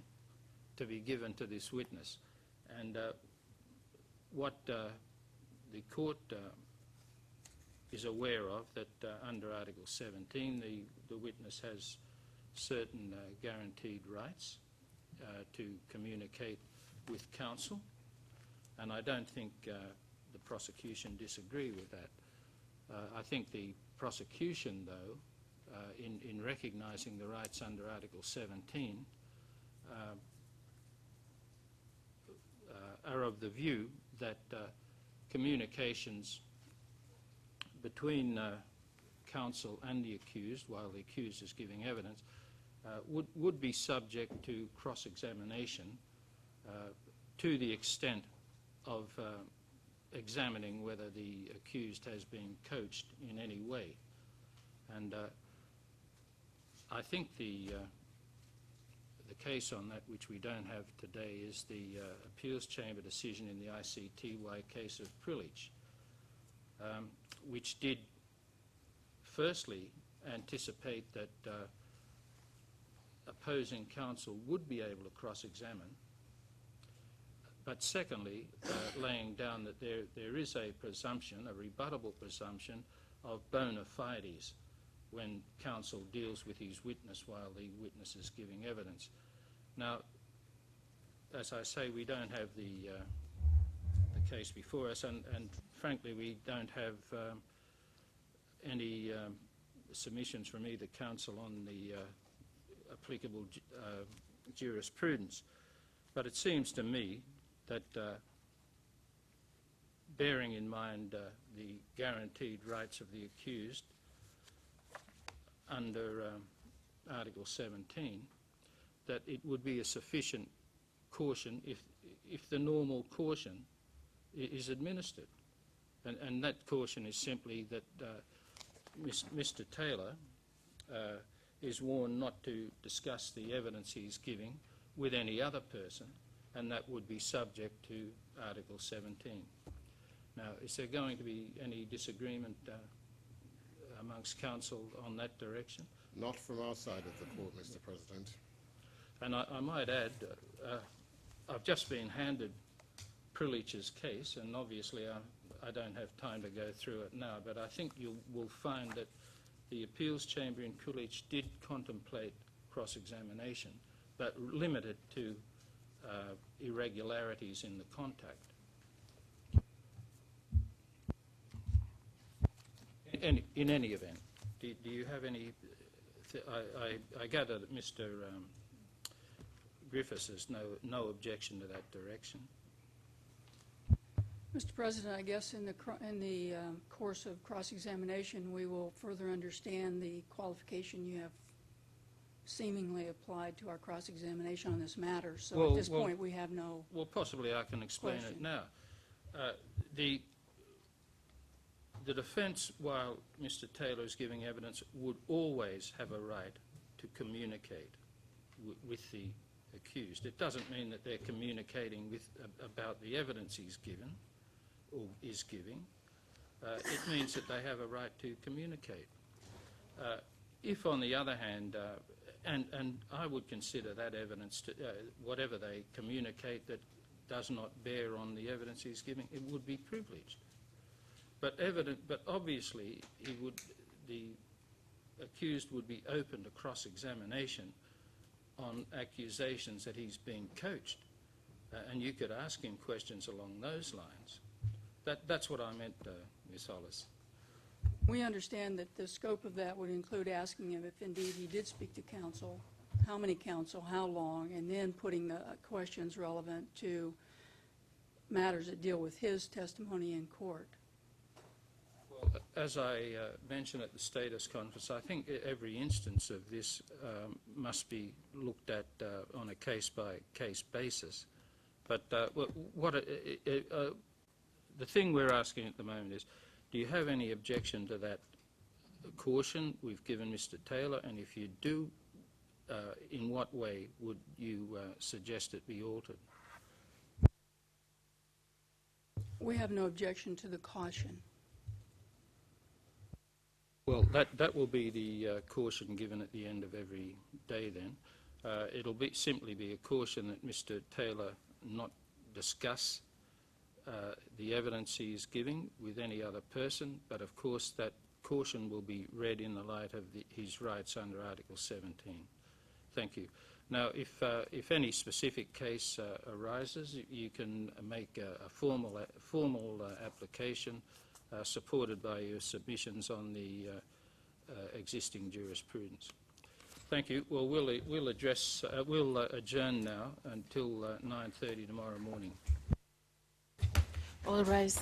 to be given to this witness. And what the court is aware of, that under Article 17 the witness has certain guaranteed rights to communicate with counsel, and I don't think the prosecution disagree with that. I think the prosecution, though, in recognising the rights under Article 17, are of the view that communications between counsel and the accused, while the accused is giving evidence, would be subject to cross-examination to the extent of examining whether the accused has been coached in any way. And I think the case on that, which we don't have today, is the Appeals Chamber decision in the ICTY case of Privilege, which did firstly anticipate that opposing counsel would be able to cross-examine, but secondly laying down that there is a presumption, a rebuttable presumption, of bona fides when counsel deals with his witness while the witness is giving evidence. Now, as I say, we don't have the case before us, and frankly we don't have any submissions from either counsel on the applicable jurisprudence. But it seems to me that bearing in mind the guaranteed rights of the accused under Article 17, that it would be a sufficient caution if the normal caution is administered. And that caution is simply that Mr. Taylor is warned not to discuss the evidence he's giving with any other person, and that would be subject to Article 17. Now, is there going to be any disagreement amongst counsel on that direction? Not from our side of the court, Mr. President. And I might add, I've just been handed Privilege's case, and obviously I don't have time to go through it now, but I think you will find that the Appeals Chamber in Coolidge did contemplate cross-examination, but limited to irregularities in the contact. In any event, do you have any... I gather that Mr. Griffiths has no objection to that direction. Mr. President, I guess in the course of cross-examination, we will further understand the qualification you have seemingly applied to our cross-examination on this matter. So at this point, we have no Well, possibly I can explain question. it now. The defence, while Mr. Taylor is giving evidence, would always have a right to communicate with the accused. It doesn't mean that they're communicating about the evidence he's given or is giving. It means that they have a right to communicate. If, on the other hand, and I would consider that evidence, to, whatever they communicate that does not bear on the evidence he's giving, it would be privileged. But obviously, the accused would be open to cross-examination on accusations that he's being coached, and you could ask him questions along those lines. That's what I meant, Ms. Hollis. We understand that the scope of that would include asking him if indeed he did speak to counsel, how many counsel, how long, and then putting the questions relevant to matters that deal with his testimony in court. Well, as I mentioned at the status conference, I think every instance of this must be looked at on a case-by-case basis. But the thing we're asking at the moment is, do you have any objection to that caution we've given Mr. Taylor? And if you do, in what way would you suggest it be altered? We have no objection to the caution. Well, that will be the caution given at the end of every day then. It'll simply be a caution that Mr. Taylor not discuss the evidence he is giving with any other person, but of course that caution will be read in the light of his rights under Article 17. Thank you. Now, if any specific case arises, you can make a formal application supported by your submissions on the existing jurisprudence. Thank you. Well, we'll adjourn now until 9:30 tomorrow morning. All rise.